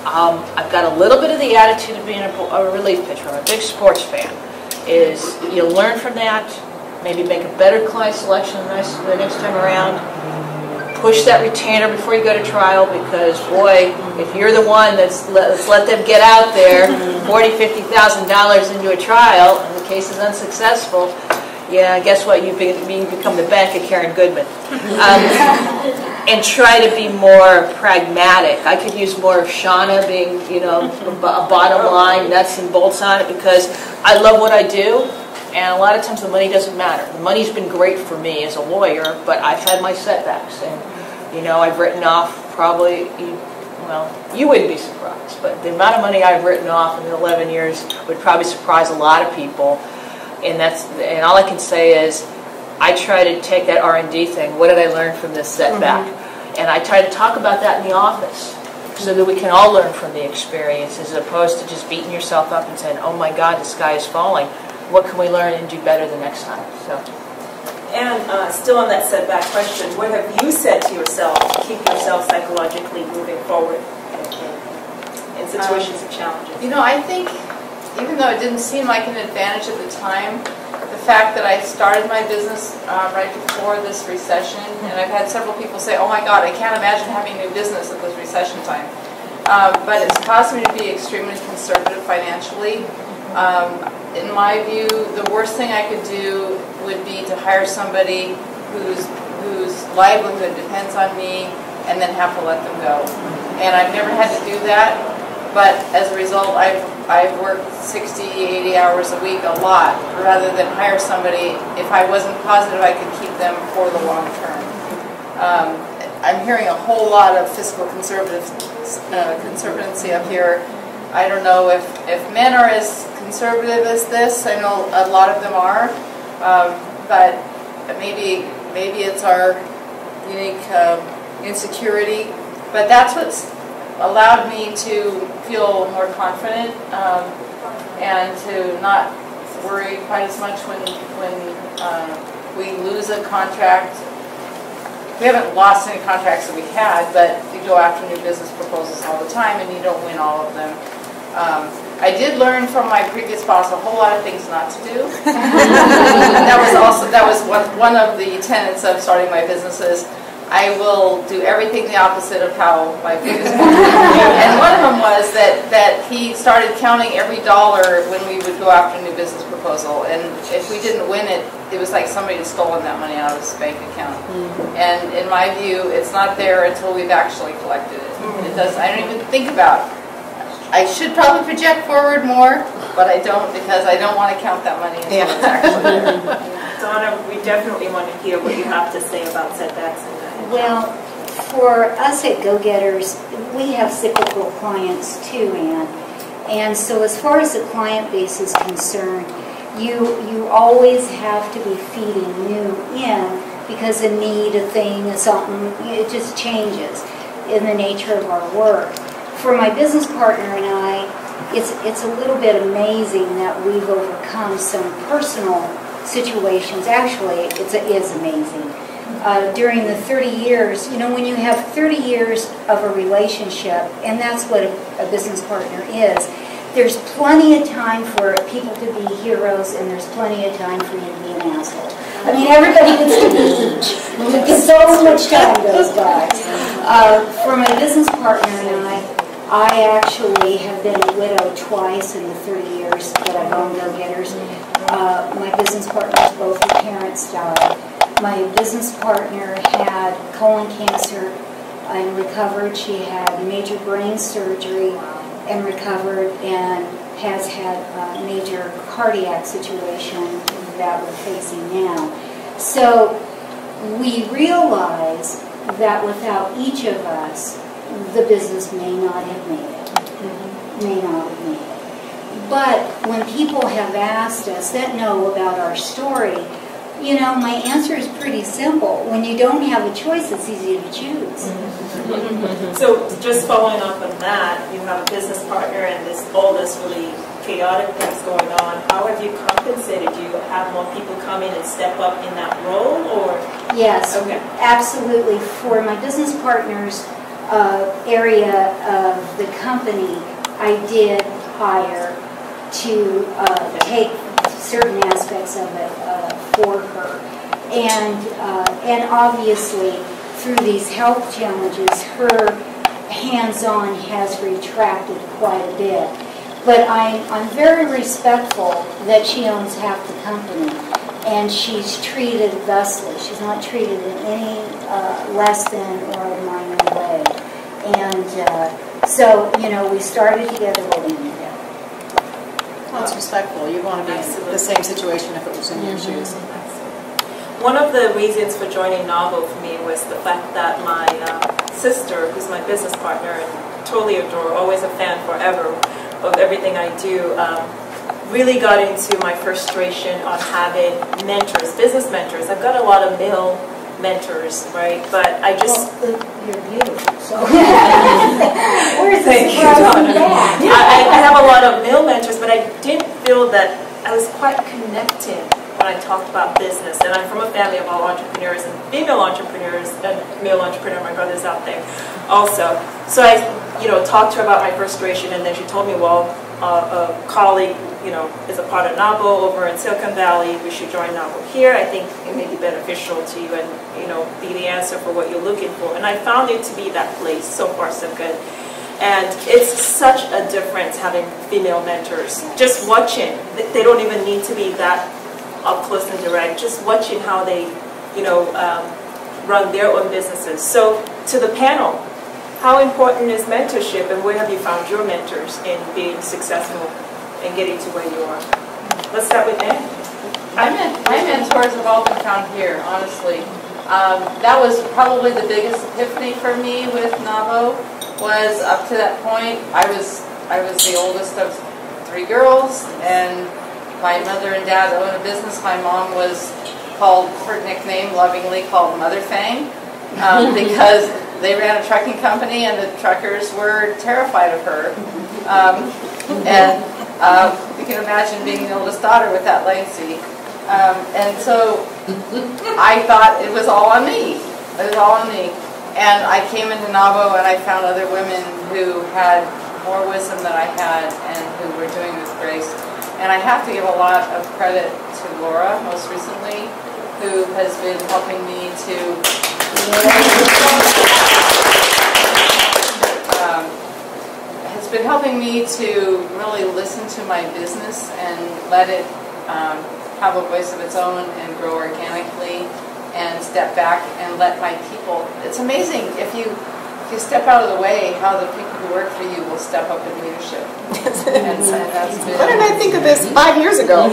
I've got a little bit of the attitude of being a relief pitcher. I'm a big sports fan. Is you learn from that, maybe make a better client selection the next time around. Push that retainer before you go to trial, because boy, if you're the one let's let them get out there $40,000, $50,000 into a trial and the case is unsuccessful, yeah, guess what? You become the bank of Karen Goodman. And try to be more pragmatic. I could use more of Shawna being, a bottom line, nuts and bolts on it, because I love what I do. And a lot of times the money doesn't matter. The money's been great for me as a lawyer, but I've had my setbacks. And, I've written off probably, you wouldn't be surprised, but the amount of money I've written off in the 11 years would probably surprise a lot of people. And all I can say is, I try to take that R&D thing. What did I learn from this setback? Mm-hmm. And I try to talk about that in the office so that we can all learn from the experience, as opposed to just beating yourself up and saying, oh my God, the sky is falling. What can we learn and do better the next time? So. And still on that setback question, what have you said to yourself to keep yourself psychologically moving forward in situations of challenges? You know, I think even though it didn't seem like an advantage at the time, the fact that I started my business right before this recession, and I've had several people say, oh my God, I can't imagine having new business at this recession time. But it's caused me to be extremely conservative financially. In my view, the worst thing I could do would be to hire somebody whose livelihood depends on me and then have to let them go. And I've never had to do that, but as a result, I've worked 60, 80 hours a week a lot, rather than hire somebody if I wasn't positive I could keep them for the long term. I'm hearing a whole lot of fiscal conservancy up here. I don't know if men are as conservative as this. I know a lot of them are, but maybe it's our unique insecurity. But that's what's allowed me to feel more confident and to not worry quite as much when we lose a contract. We haven't lost any contracts that we had, but you go after new business proposals all the time and you don't win all of them. I did learn from my previous boss a whole lot of things not to do. That was one of the tenets of starting my businesses. I will do everything the opposite of how my previous boss did. And one of them was that he started counting every dollar when we would go after a new business proposal. And if we didn't win it, it was like somebody had stolen that money out of his bank account. And in my view, it's not there until we've actually collected it. I don't even think about it. I should probably project forward more, but I don't, because I don't want to count that money until it's actually there. Donna, we definitely want to hear what you have to say about setbacks. Well, for us at Go-Getters, we have cyclical clients too, Ann. And so as far as the client base is concerned, you always have to be feeding new in, because a need, a thing, a something, it just changes in the nature of our work. For my business partner and I, it's a little bit amazing that we've overcome some personal situations. Actually, it is amazing. During the 30 years, you know, when you have 30 years of a relationship, and that's what a business partner is, there's plenty of time for people to be heroes, and there's plenty of time for you to be an asshole. I mean, everybody gets to be each, because so much time goes by. For my business partner and I actually have been a widow twice in the 30 years that I've owned Go-Getters. My business partners, both her parents died. My business partner had colon cancer and recovered. She had major brain surgery and recovered, and has had a major cardiac situation that we're facing now. So we realize that without each of us, the business may not have made it. May not have made it. But when people have asked us that know about our story, you know, my answer is pretty simple. When you don't have a choice, it's easy to choose. So just following up on that, you have a business partner and all this really chaotic things going on. How have you compensated? Do you have more people come in and step up in that role, or? Yes, okay. Absolutely. For my business partners area of the company, I did hire to take certain aspects of it for her, and obviously through these health challenges, her hands-on has retracted quite a bit. But I'm very respectful that she owns half the company, and she's treated thusly. She's not treated in any less than or a minor way. And so, you know, we started together, we'll end together. Well, it's respectful. You want to be in the same situation if it was in your shoes. One of the reasons for joining Novel for me was the fact that my sister, who's my business partner and totally adore, always a fan forever of everything I do, really got into my frustration on having mentors, business mentors. I've got a lot of male mentors, right? But I just... Well, you're beautiful, so... Where's the surprise on that? I have a lot of male mentors, but I didn't feel that I was quite connected and I talked about business. And I'm from a family of all entrepreneurs and female entrepreneurs and male entrepreneur. My brother's out there also. So I, talked to her about my frustration, and then she told me, well, a colleague, is a part of NABO over in Silicon Valley. We should join NABO here. I think it may be beneficial to you and, be the answer for what you're looking for. And I found it to be that place. So far, so good. And it's such a difference having female mentors. Just watching, they don't even need to be that up close and direct. Just watching how they, run their own businesses. So to the panel, how important is mentorship, and where have you found your mentors in being successful and getting to where you are? Let's start with Anne. My mentors have all been found here, honestly. That was probably the biggest epiphany for me with NABO. Was up to that point, I was the oldest of 3 girls, and my mother and dad owned a business. My mom was called, her nickname lovingly called Mother Fang, because they ran a trucking company and the truckers were terrified of her. You can imagine being the oldest daughter with that legacy. And so I thought it was all on me. It was all on me. And I came into NABO and I found other women who had more wisdom than I had and who were doing this grace. And I have to give a lot of credit to Laura, most recently, who has been helping me to really listen to my business and let it have a voice of its own and grow organically, and step back and let my people. It's amazing if you step out of the way, how the people who work for you will step up in leadership. And so that's been. What did I think of this 5 years ago?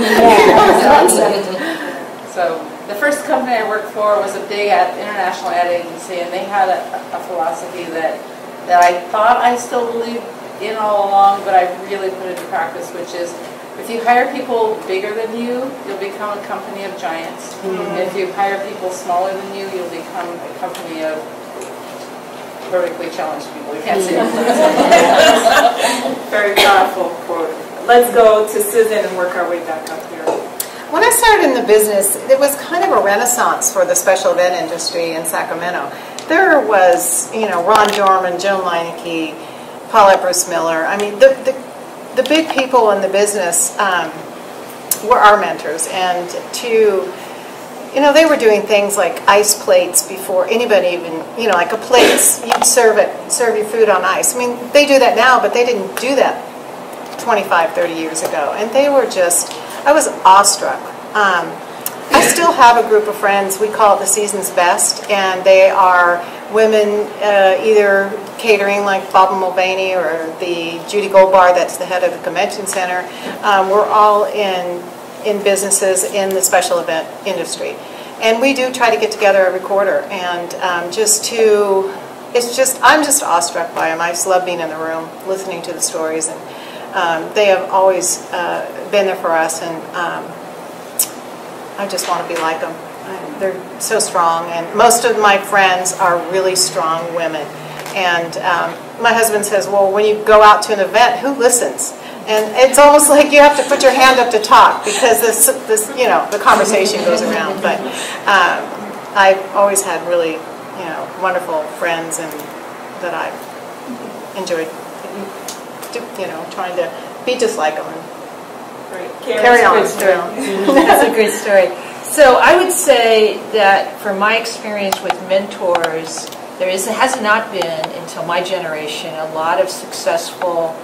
So the first company I worked for was a big international ad agency, and they had a philosophy that I thought I still believed in all along, but I really put into practice, which is, if you hire people bigger than you, you'll become a company of giants. If you hire people smaller than you, you'll become a company of vertically challenged people. You can't say it. Very powerful quote. Let's go to Susan and work our way back up here. When I started in the business, it was kind of a renaissance for the special event industry in Sacramento. There was, Ron Jorman, Joan Leineke, Paulette Bruce Miller. I mean, the big people in the business were our mentors, and they were doing things like ice plates before anybody even, like a plate, you'd serve your food on ice. I mean, they do that now, but they didn't do that 25, 30 years ago, and they were just, I was awestruck. I still have a group of friends, we call it the Season's Best, and they are women either catering like Bob Mulvaney or the Judy Goldbar, that's the head of the convention center. We're all in businesses in the special event industry. And we do try to get together every quarter, and I'm just awestruck by them. I just love being in the room, listening to the stories, and they have always been there for us, and I just want to be like them. They're so strong, and most of my friends are really strong women. And my husband says, well, when you go out to an event, who listens? And it's almost like you have to put your hand up to talk, because the conversation goes around. But I've always had really, wonderful friends, and that I've enjoyed, trying to be just like them. Carry on. That's a great story. So I would say that from my experience with mentors, has not been, until my generation, a lot of successful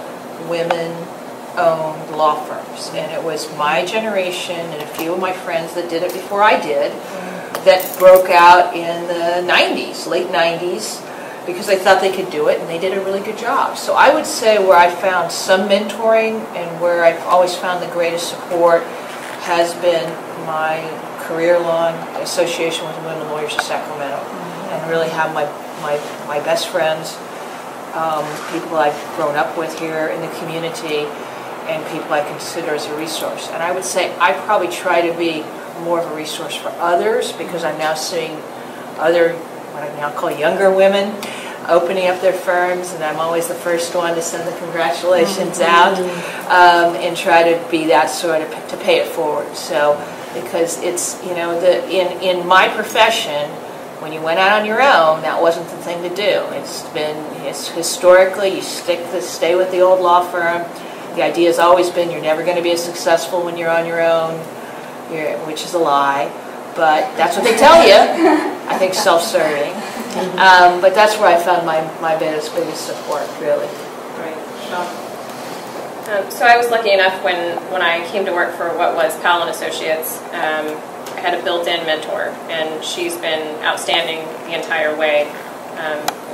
women-owned law firms. And it was my generation and a few of my friends that did it before I did that broke out in the 90s, late 90s, because they thought they could do it, and they did a really good job. So I would say where I found some mentoring and where I've always found the greatest support has been my career-long association with Women Lawyers of Sacramento, and really have my best friends, people I've grown up with here in the community, and people I consider as a resource. And I would say I probably try to be more of a resource for others, because I'm now seeing other, what I now call younger women, opening up their firms, and I'm always the first one to send the congratulations out, and try to be that sort of, to pay it forward. So because it's, you know, in my profession, when you went out on your own, that wasn't the thing to do. It's historically, you stay with the old law firm. The idea has always been you're never going to be as successful when you're on your own, which is a lie, but that's what they tell you. I think self-serving. But that's where I found my biggest support, really. Right. So I was lucky enough when I came to work for what was Powell and Associates, I had a built-in mentor, and she's been outstanding the entire way.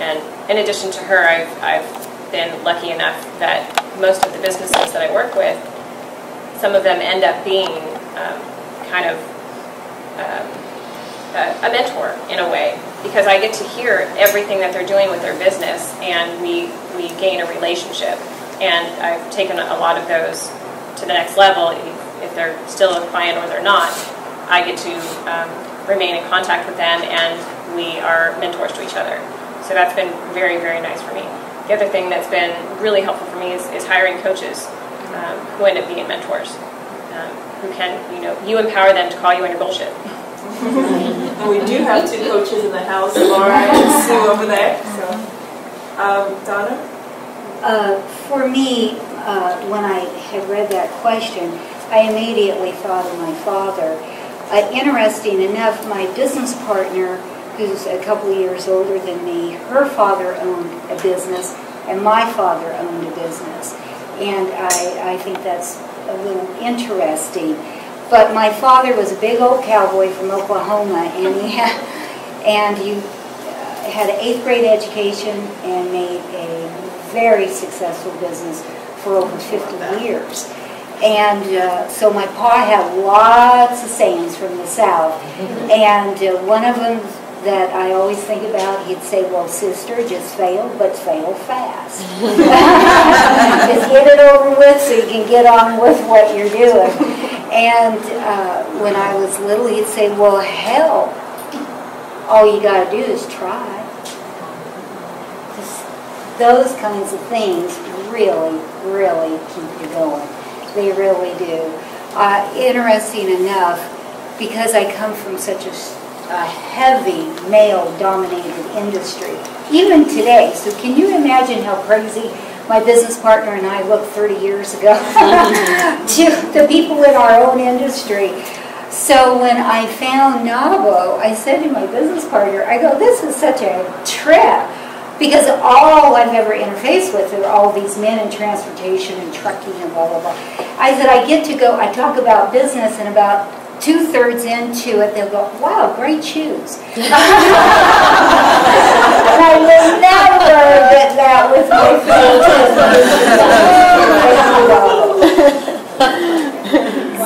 And in addition to her, I've been lucky enough that most of the businesses that I work with, some of them end up being kind of a mentor in a way, because I get to hear everything that they're doing with their business, and we gain a relationship. And I've taken a lot of those to the next level. If they're still a client or they're not, I get to remain in contact with them, and we are mentors to each other. So that's been very, very nice for me. The other thing that's been really helpful for me is hiring coaches who end up being mentors, who can, you empower them to call you on your bullshit. And we do have two coaches in the house, Laura and Sue over there. So, Donna? For me, when I had read that question, I immediately thought of my father. Interesting enough, my business partner, who's a couple of years older than me, her father owned a business, and my father owned a business. And I think that's a little interesting. But my father was a big old cowboy from Oklahoma, and he had an 8th grade education and made a very successful business for over 50 years. And so my pa had lots of sayings from the South. And one of them that I always think about, he'd say, well, sister, just fail, but fail fast. Just get it over with so you can get on with what you're doing. And when I was little, he'd say, well, hell, all you got to do is try. Just those kinds of things really, really keep you going. They really do. Interesting enough, because I come from such a heavy male-dominated industry, even today. So can you imagine how crazy my business partner and I looked 30 years ago to the people in our own industry? So when I found NAVO, I said to my business partner, I go, this is such a trip. Because all I've ever interfaced with are all these men in transportation and trucking and blah, blah, blah. I said, I get to go, I talk about business, and about 2/3 into it, they'll go, wow, great shoes. And I will never get that with my friends.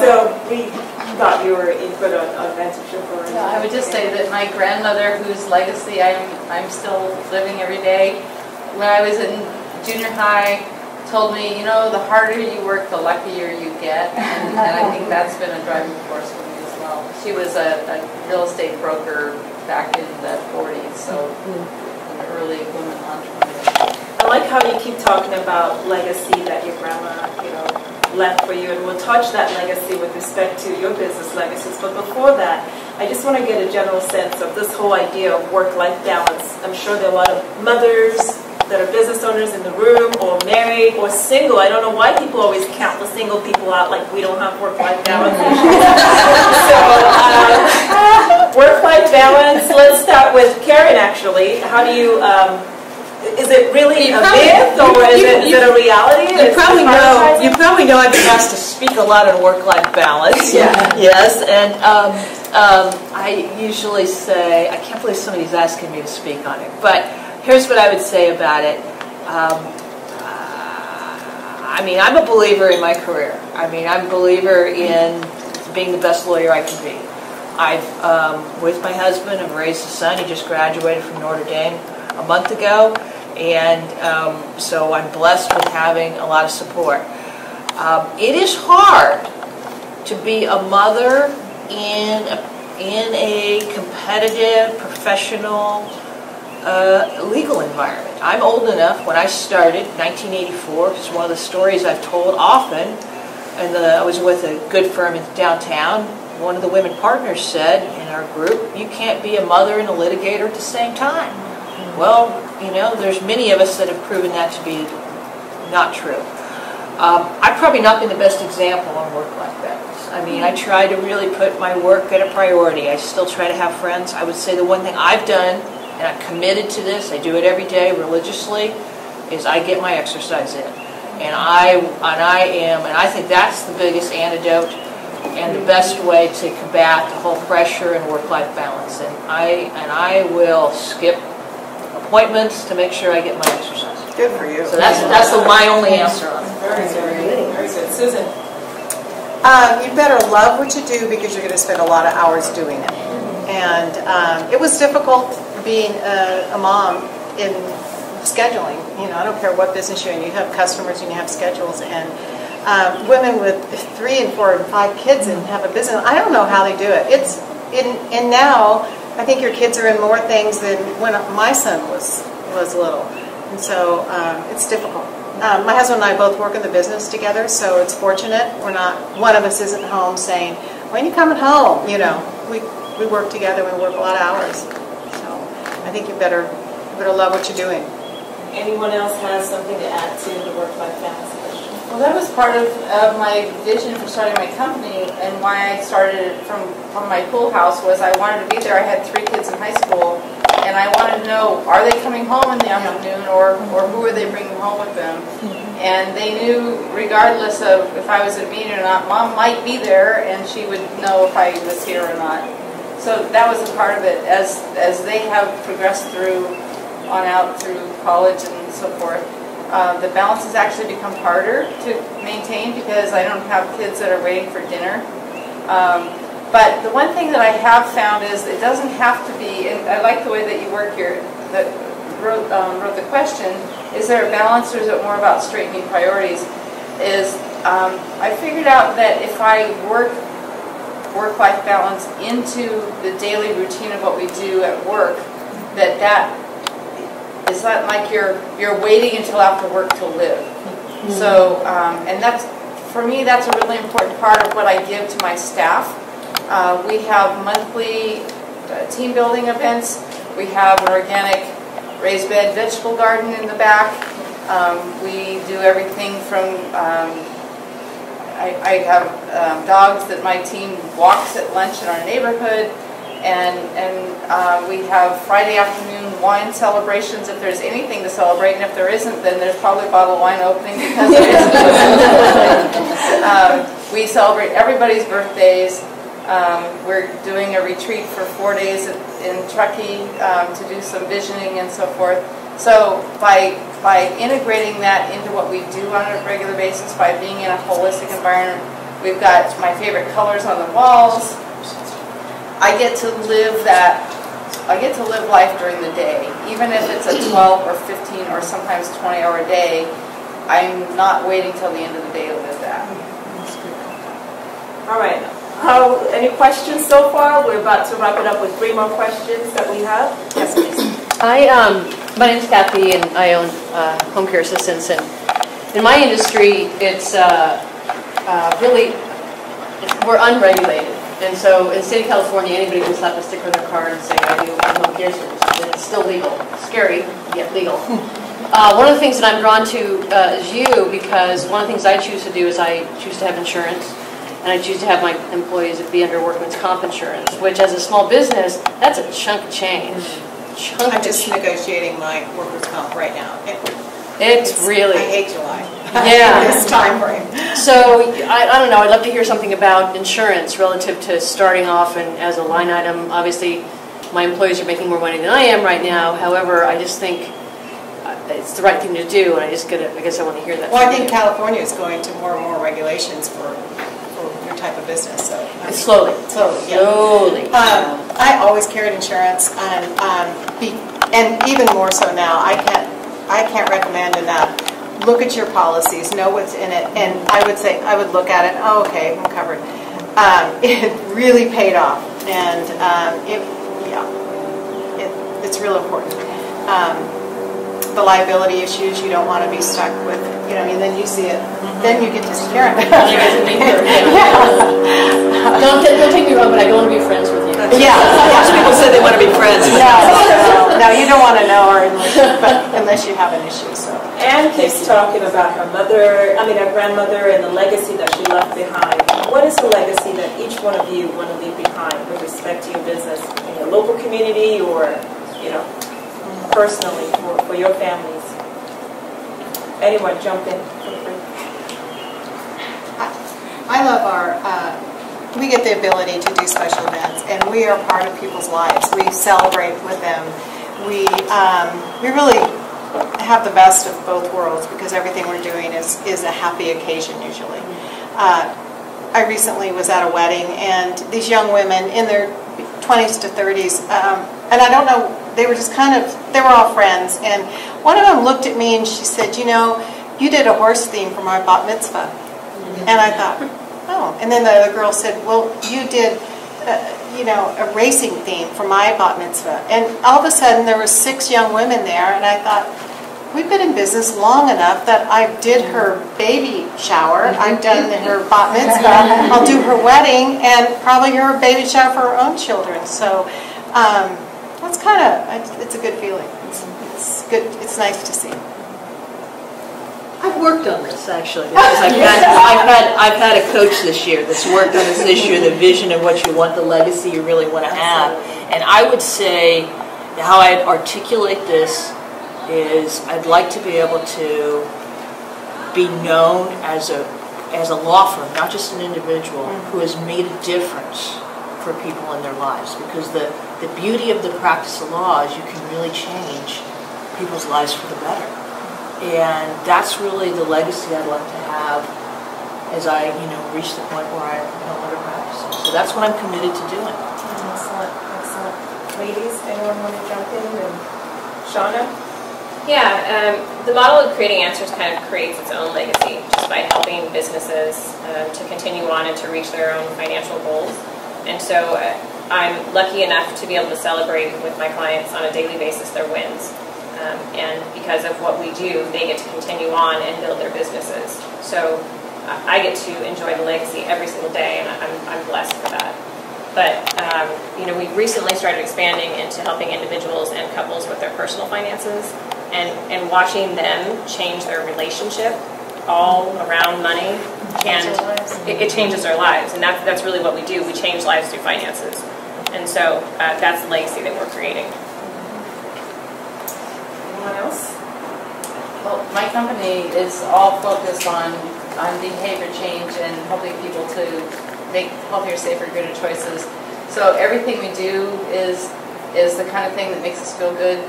So we got your input on mentorship. I would just say that my grandmother, whose legacy I'm still living every day, when I was in junior high, told me, the harder you work, the luckier you get, and I think that's been a driving force for me as well. She was a real estate broker back in the 40s, so an early woman entrepreneur. I like how you keep talking about legacy that your grandma, left for you, and we'll touch that legacy with respect to your business legacies. But before that, I just want to get a general sense of this whole idea of work-life balance. I'm sure there are a lot of mothers that are business owners in the room, or married, or single. I don't know why people always count the single people out like we don't have work-life balance. So, work-life balance, let's start with Karen, actually. How do you... is it really a myth, or is it a reality? You probably know I've been asked to speak a lot on work-life balance. Yeah. Yes, and I usually say, I can't believe somebody's asking me to speak on it, but here's what I would say about it. I'm a believer in my career. I'm a believer in being the best lawyer I can be. With my husband, I've raised a son. He just graduated from Notre Dame a month ago, and so I'm blessed with having a lot of support. It is hard to be a mother in a competitive, professional, legal environment. I'm old enough. When I started, 1984, it's one of the stories I've told often. I was with a good firm in downtown. One of the women partners said in our group, "You can't be a mother and a litigator at the same time." Well, you know, there's many of us that have proven that to be not true. I've probably not been the best example on work-life balance. I mean, I try to really put my work at a priority. I still try to have friends. I would say the one thing I've done, and I'm committed to this, I do it every day religiously, is I get my exercise in. And I think that's the biggest antidote and the best way to combat the whole pressure and work-life balance. And I will skip appointments to make sure I get my exercise. Good for you. So that's my only answer on it. Very good. Very good. Susan? You better love what you do because you're going to spend a lot of hours doing it. And it was difficult being a mom in scheduling. You know, I don't care what business you're in. You have customers and you have schedules. And women with 3 and 4 and 5 kids and have a business, I don't know how they do it. And now I think your kids are in more things than when my son was little. And so it's difficult. My husband and I both work in the business together, so it's fortunate. One of us isn't home saying, "When are you coming home?" You know, we work together. We work a lot of hours. So I think you better love what you're doing. Anyone else has something to add to the work-life balance question? Well, that was part of my vision for starting my company, and why I started it from my pool house was I wanted to be there. I had 3 kids in high school, and I wanted to know, are they coming home in the afternoon, or who are they bringing home with them? And they knew, regardless of if I was at a meeting or not, Mom might be there, and she would know if I was here or not. So that was a part of it. As they have progressed on out through college and so forth, the balance has actually become harder to maintain because I don't have kids that are waiting for dinner. But the one thing that I have found is it doesn't have to be, and I like the way that you work here, that wrote the question, is there a balance or is it more about straightening priorities? I figured out that if I work-life balance into the daily routine of what we do at work, that is not like you're waiting until after work to live. So, and for me, that's a really important part of what I give to my staff. We have monthly team building events. We have an organic raised bed vegetable garden in the back. We do everything from, I have dogs that my team walks at lunch in our neighborhood. And we have Friday afternoon wine celebrations if there's anything to celebrate, and if there isn't, then there's probably a bottle of wine opening because there isn't. We celebrate everybody's birthdays. We're doing a retreat for 4 days in Truckee to do some visioning and so forth. So by integrating that into what we do on a regular basis, by being in a holistic environment, we've got my favorite colors on the walls. I get to live life during the day. Even if it's a 12 or 15 or sometimes 20-hour day, I'm not waiting till the end of the day to live that. All right. Any questions so far? We're about to wrap it up with 3 more questions that we have. Yes, please. My name's Kathy, and I own Home Care Assistants. And in my industry, it's really, we're unregulated. And so in the state of California, anybody can slap a sticker on their car and say, I do home care services. It's still legal. Scary, yet legal. One of the things that I'm drawn to is you, because one of the things I choose to do is I choose to have insurance, and I choose to have my employees be under workman's comp insurance, which as a small business, that's a chunk of change. I'm just negotiating my workers' comp right now. It's really... I hate July. Yeah. This time frame. So, I don't know, I'd love to hear something about insurance relative to starting off and as a line item. Obviously, my employees are making more money than I am right now. However, I just think it's the right thing to do, and I guess I want to hear that. Well, I think California is going to more and more regulations for your type of business. So slowly. Yeah. I always carried insurance, and even more so now. I can't recommend enough. Look at your policies, know what's in it, and I would look at it. Oh, okay, I'm covered. It really paid off, and it's real important. The liability issues, you don't want to be stuck with You know, I mean, then you see it, then you get to hear it. Don't take me wrong, but I don't want to be friends with you. Yeah. Most people say they want to be friends. No, you don't want to know her unless you have an issue. So. Anne keeps talking about her grandmother, and the legacy that she left behind. What is the legacy that each one of you want to leave behind with respect to your business in your local community or, personally for your families? Anyone jump in? I love we get the ability to do special events, and we are part of people's lives. We celebrate with them. We really have the best of both worlds because everything we're doing is a happy occasion usually. I recently was at a wedding, and these young women in their 20s to 30s, and I don't know, they were all friends, and one of them looked at me and she said, you did a horse theme for my bat mitzvah. And I thought, oh. And then the other girl said, well, you did, a racing theme for my bat mitzvah. And all of a sudden there were 6 young women there, and I thought, we've been in business long enough that I did her baby shower, I've done her bat mitzvah, I'll do her wedding, and probably her baby shower for her own children. So that's it's a good feeling. It's good. It's nice to see. I've worked on this actually because I've had a coach this year that's worked on this issue, the vision of what you want, the legacy you really want to have. And I would say how I'd articulate this is I'd like to be able to be known as a law firm, not just an individual, who has made a difference for people in their lives. Because the beauty of the practice of law is you can really change people's lives for the better. And that's really the legacy I'd like to have as I, reach the point where I no longer practice. So that's what I'm committed to doing. Excellent, excellent. Ladies, anyone want to jump in? And Shawna? Yeah, the model of creating answers kind of creates its own legacy just by helping businesses to continue on and to reach their own financial goals. And so I'm lucky enough to be able to celebrate with my clients on a daily basis their wins. And because of what we do, they get to continue on and build their businesses. So I get to enjoy the legacy every single day, and I'm blessed for that. But, we recently started expanding into helping individuals and couples with their personal finances and watching them change their relationship all around money. And it changes their lives. And that's really what we do. We change lives through finances. And so that's the legacy that we're creating. Anyone else? Well, my company is all focused on behavior change and helping people to make healthier, safer, greener choices. So everything we do is the kind of thing that makes us feel good.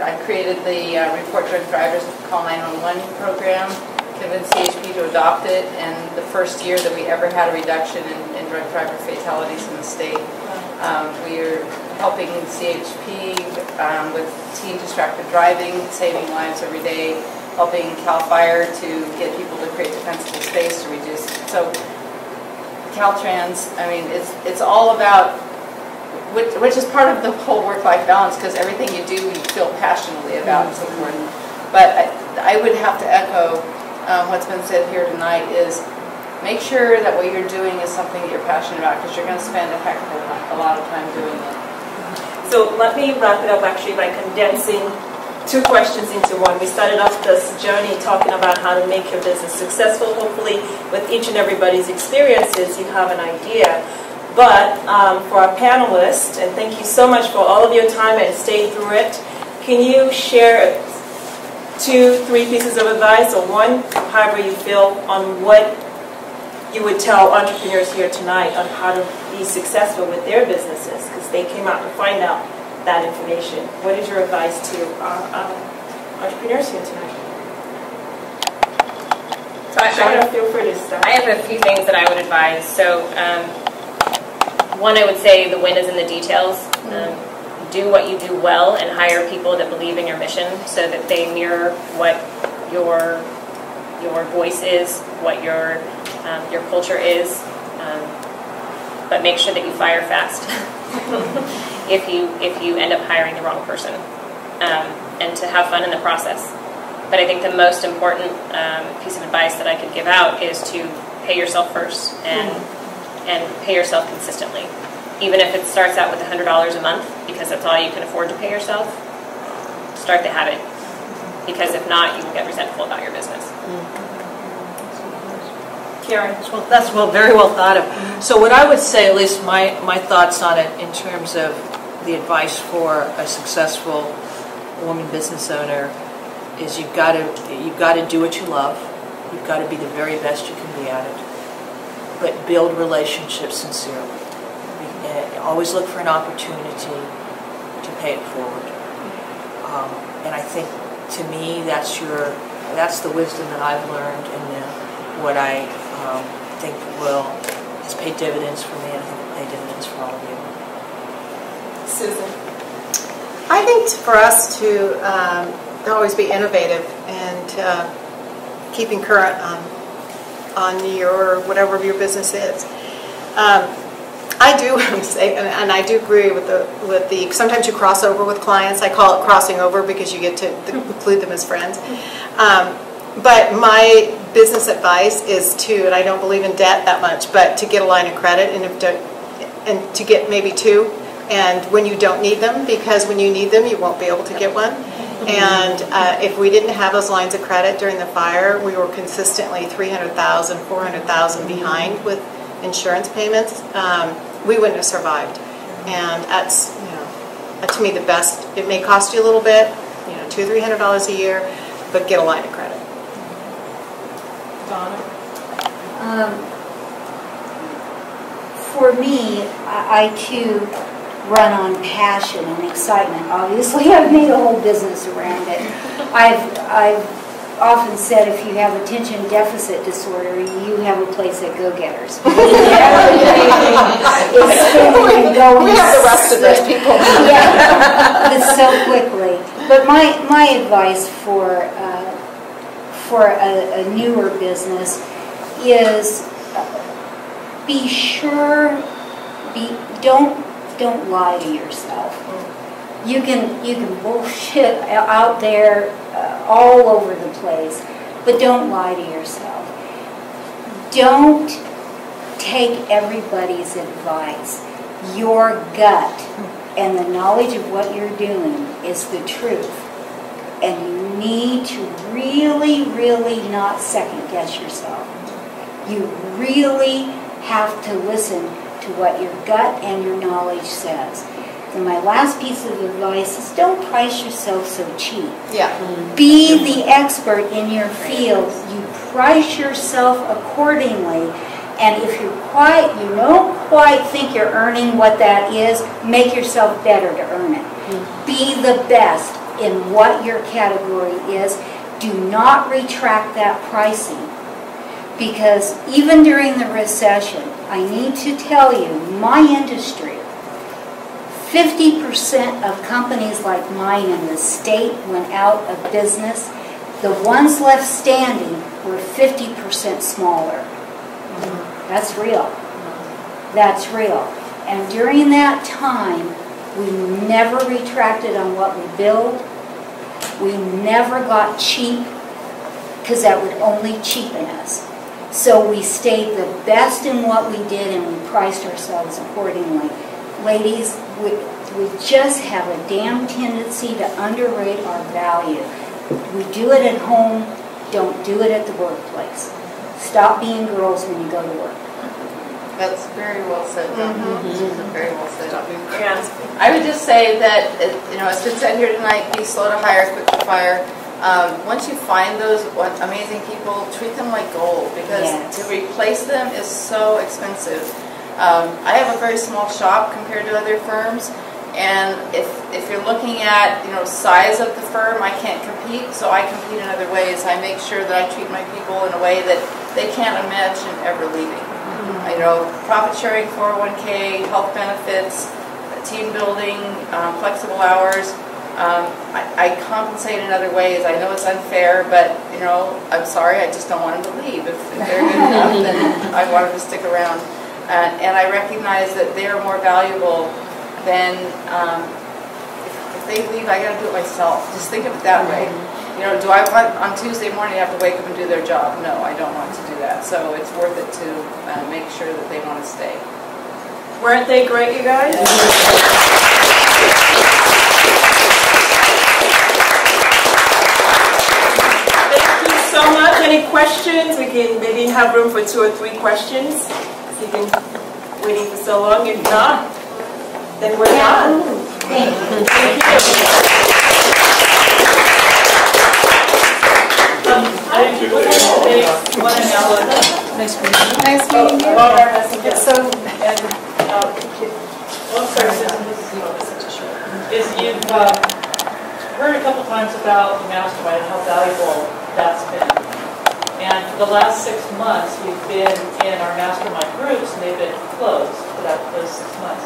I created the Report Drunk Drivers Call 911 program, convinced CHP to adopt it, and the first year that we ever had a reduction in drunk driver fatalities in the state. We are helping CHP with teen distracted driving, saving lives every day, helping CAL FIRE to get people to create defensible space to reduce. So Caltrans, it's all about, which is part of the whole work-life balance, because everything you do, you feel passionately about and so forth. But I would have to echo what's been said here tonight is make sure that what you're doing is something that you're passionate about, because you're going to spend a lot of time doing it. So let me wrap it up actually by condensing 2 questions into one. We started off this journey talking about how to make your business successful. Hopefully with each and everybody's experiences you have an idea. But for our panelists, and thank you so much for all of your time and staying through it, can you share 2, 3 pieces of advice, or one, however you feel, on what you would tell entrepreneurs here tonight on how to be successful with their businesses, because they came out to find out that information. What is your advice to entrepreneurs here tonight? So feel free to start. I have a few things that I would advise. So one, I would say the win is in the details. Do what you do well and hire people that believe in your mission so that they mirror what your voice is, what your culture is, but make sure that you fire fast if you end up hiring the wrong person, and to have fun in the process. But I think the most important piece of advice that I could give out is to pay yourself first and pay yourself consistently. Even if it starts out with $100 a month, because that's all you can afford to pay yourself, start the habit. Because if not, you will get resentful about your business. Karen? That's very well thought of. So what I would say, at least my thoughts on it in terms of the advice for a successful woman business owner is you've got to do what you love. You've got to be the very best you can be at it. But build relationships sincerely. Always look for an opportunity to pay it forward. And I think, to me, that's the wisdom that I've learned, and what I think has paid dividends for me, and I think will pay dividends for all of you. Susan? I think for us to always be innovative and keeping current on your whatever your business is. I do say, and I do agree with the. Sometimes you cross over with clients. I call it crossing over because you get to include them as friends. But my business advice is to, and I don't believe in debt that much, but to get a line of credit and to get maybe two, and when you don't need them, because when you need them, you won't be able to get one. And if we didn't have those lines of credit during the fire, we were consistently $300,000, $400,000 behind with insurance payments. We wouldn't have survived. And that's, to me, the best. It may cost you a little bit, $200 or $300 a year, but get a line of credit. Donna? For me, I too run on passion and excitement. Obviously, I've made a whole business around it. I've often said if you have attention deficit disorder, you have a place at Go-Getters. It's spinning and going. We have the rest of those people. Yeah, it's so quickly. But my advice for a newer business is be sure, don't lie to yourself. You can bullshit out there all over the place, but don't lie to yourself. Don't take everybody's advice. Your gut and the knowledge of what you're doing is the truth. And you need to really, really not second guess yourself. You really have to listen to what your gut and your knowledge says. And my last piece of advice is don't price yourself so cheap. Yeah. Be the expert in your field. You price yourself accordingly. And if you don't quite think you're earning what that is, make yourself better to earn it. Be the best in what your category is. Do not retract that pricing. Because even during the recession, I need to tell you, my industry, 50% of companies like mine in the state went out of business. The ones left standing were 50% smaller. That's real. That's real. And during that time, we never retracted on what we build. We never got cheap, because that would only cheapen us. So we stayed the best in what we did, and we priced ourselves accordingly. Ladies, we just have a damn tendency to underrate our value. We do it at home, don't do it at the workplace. Stop being girls when you go to work. That's very well said, Donna. Very well said. Yeah. I would just say that, it's been said here tonight, be slow to hire, quick to fire. Once you find those amazing people, treat them like gold, because to replace them is so expensive. I have a very small shop compared to other firms, and if you're looking at size of the firm, I can't compete, so I compete in other ways. I make sure that I treat my people in a way that they can't imagine ever leaving. Profit sharing, 401k, health benefits, team building, flexible hours. I compensate in other ways. I know it's unfair, but I'm sorry, I just don't want them to leave. If they're good enough, then I want them to stick around. And I recognize that they are more valuable than if they leave. I got to do it myself. Just think of it that way. do I want on Tuesday morning to have to wake up and do their job? No, I don't want to do that. So it's worth it to make sure that they want to stay. Weren't they great, you guys? Thank you so much. Any questions? We can maybe have room for 2 or 3 questions. So you've been waiting for so long. If not, then we're done. Thank you. Nice meeting you. It's so. One person is you've heard a couple times about the mastermind and how valuable that's been. And for the last 6 months, we've been in our mastermind groups, and they've been closed for those 6 months.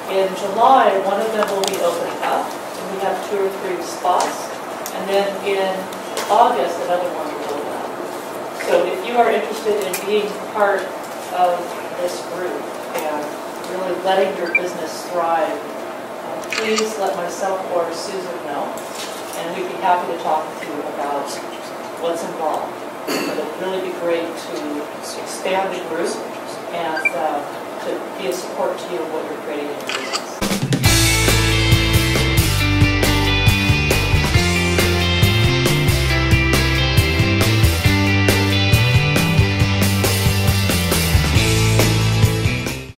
In July, one of them will be opening up, and we have 2 or 3 spots. And then in August, another one will open up. So if you are interested in being part of this group and really letting your business thrive, please let myself or Susan know, and we'd be happy to talk with you about what's involved. It would really be great to expand the group and to be a support to you in what you're creating in your business.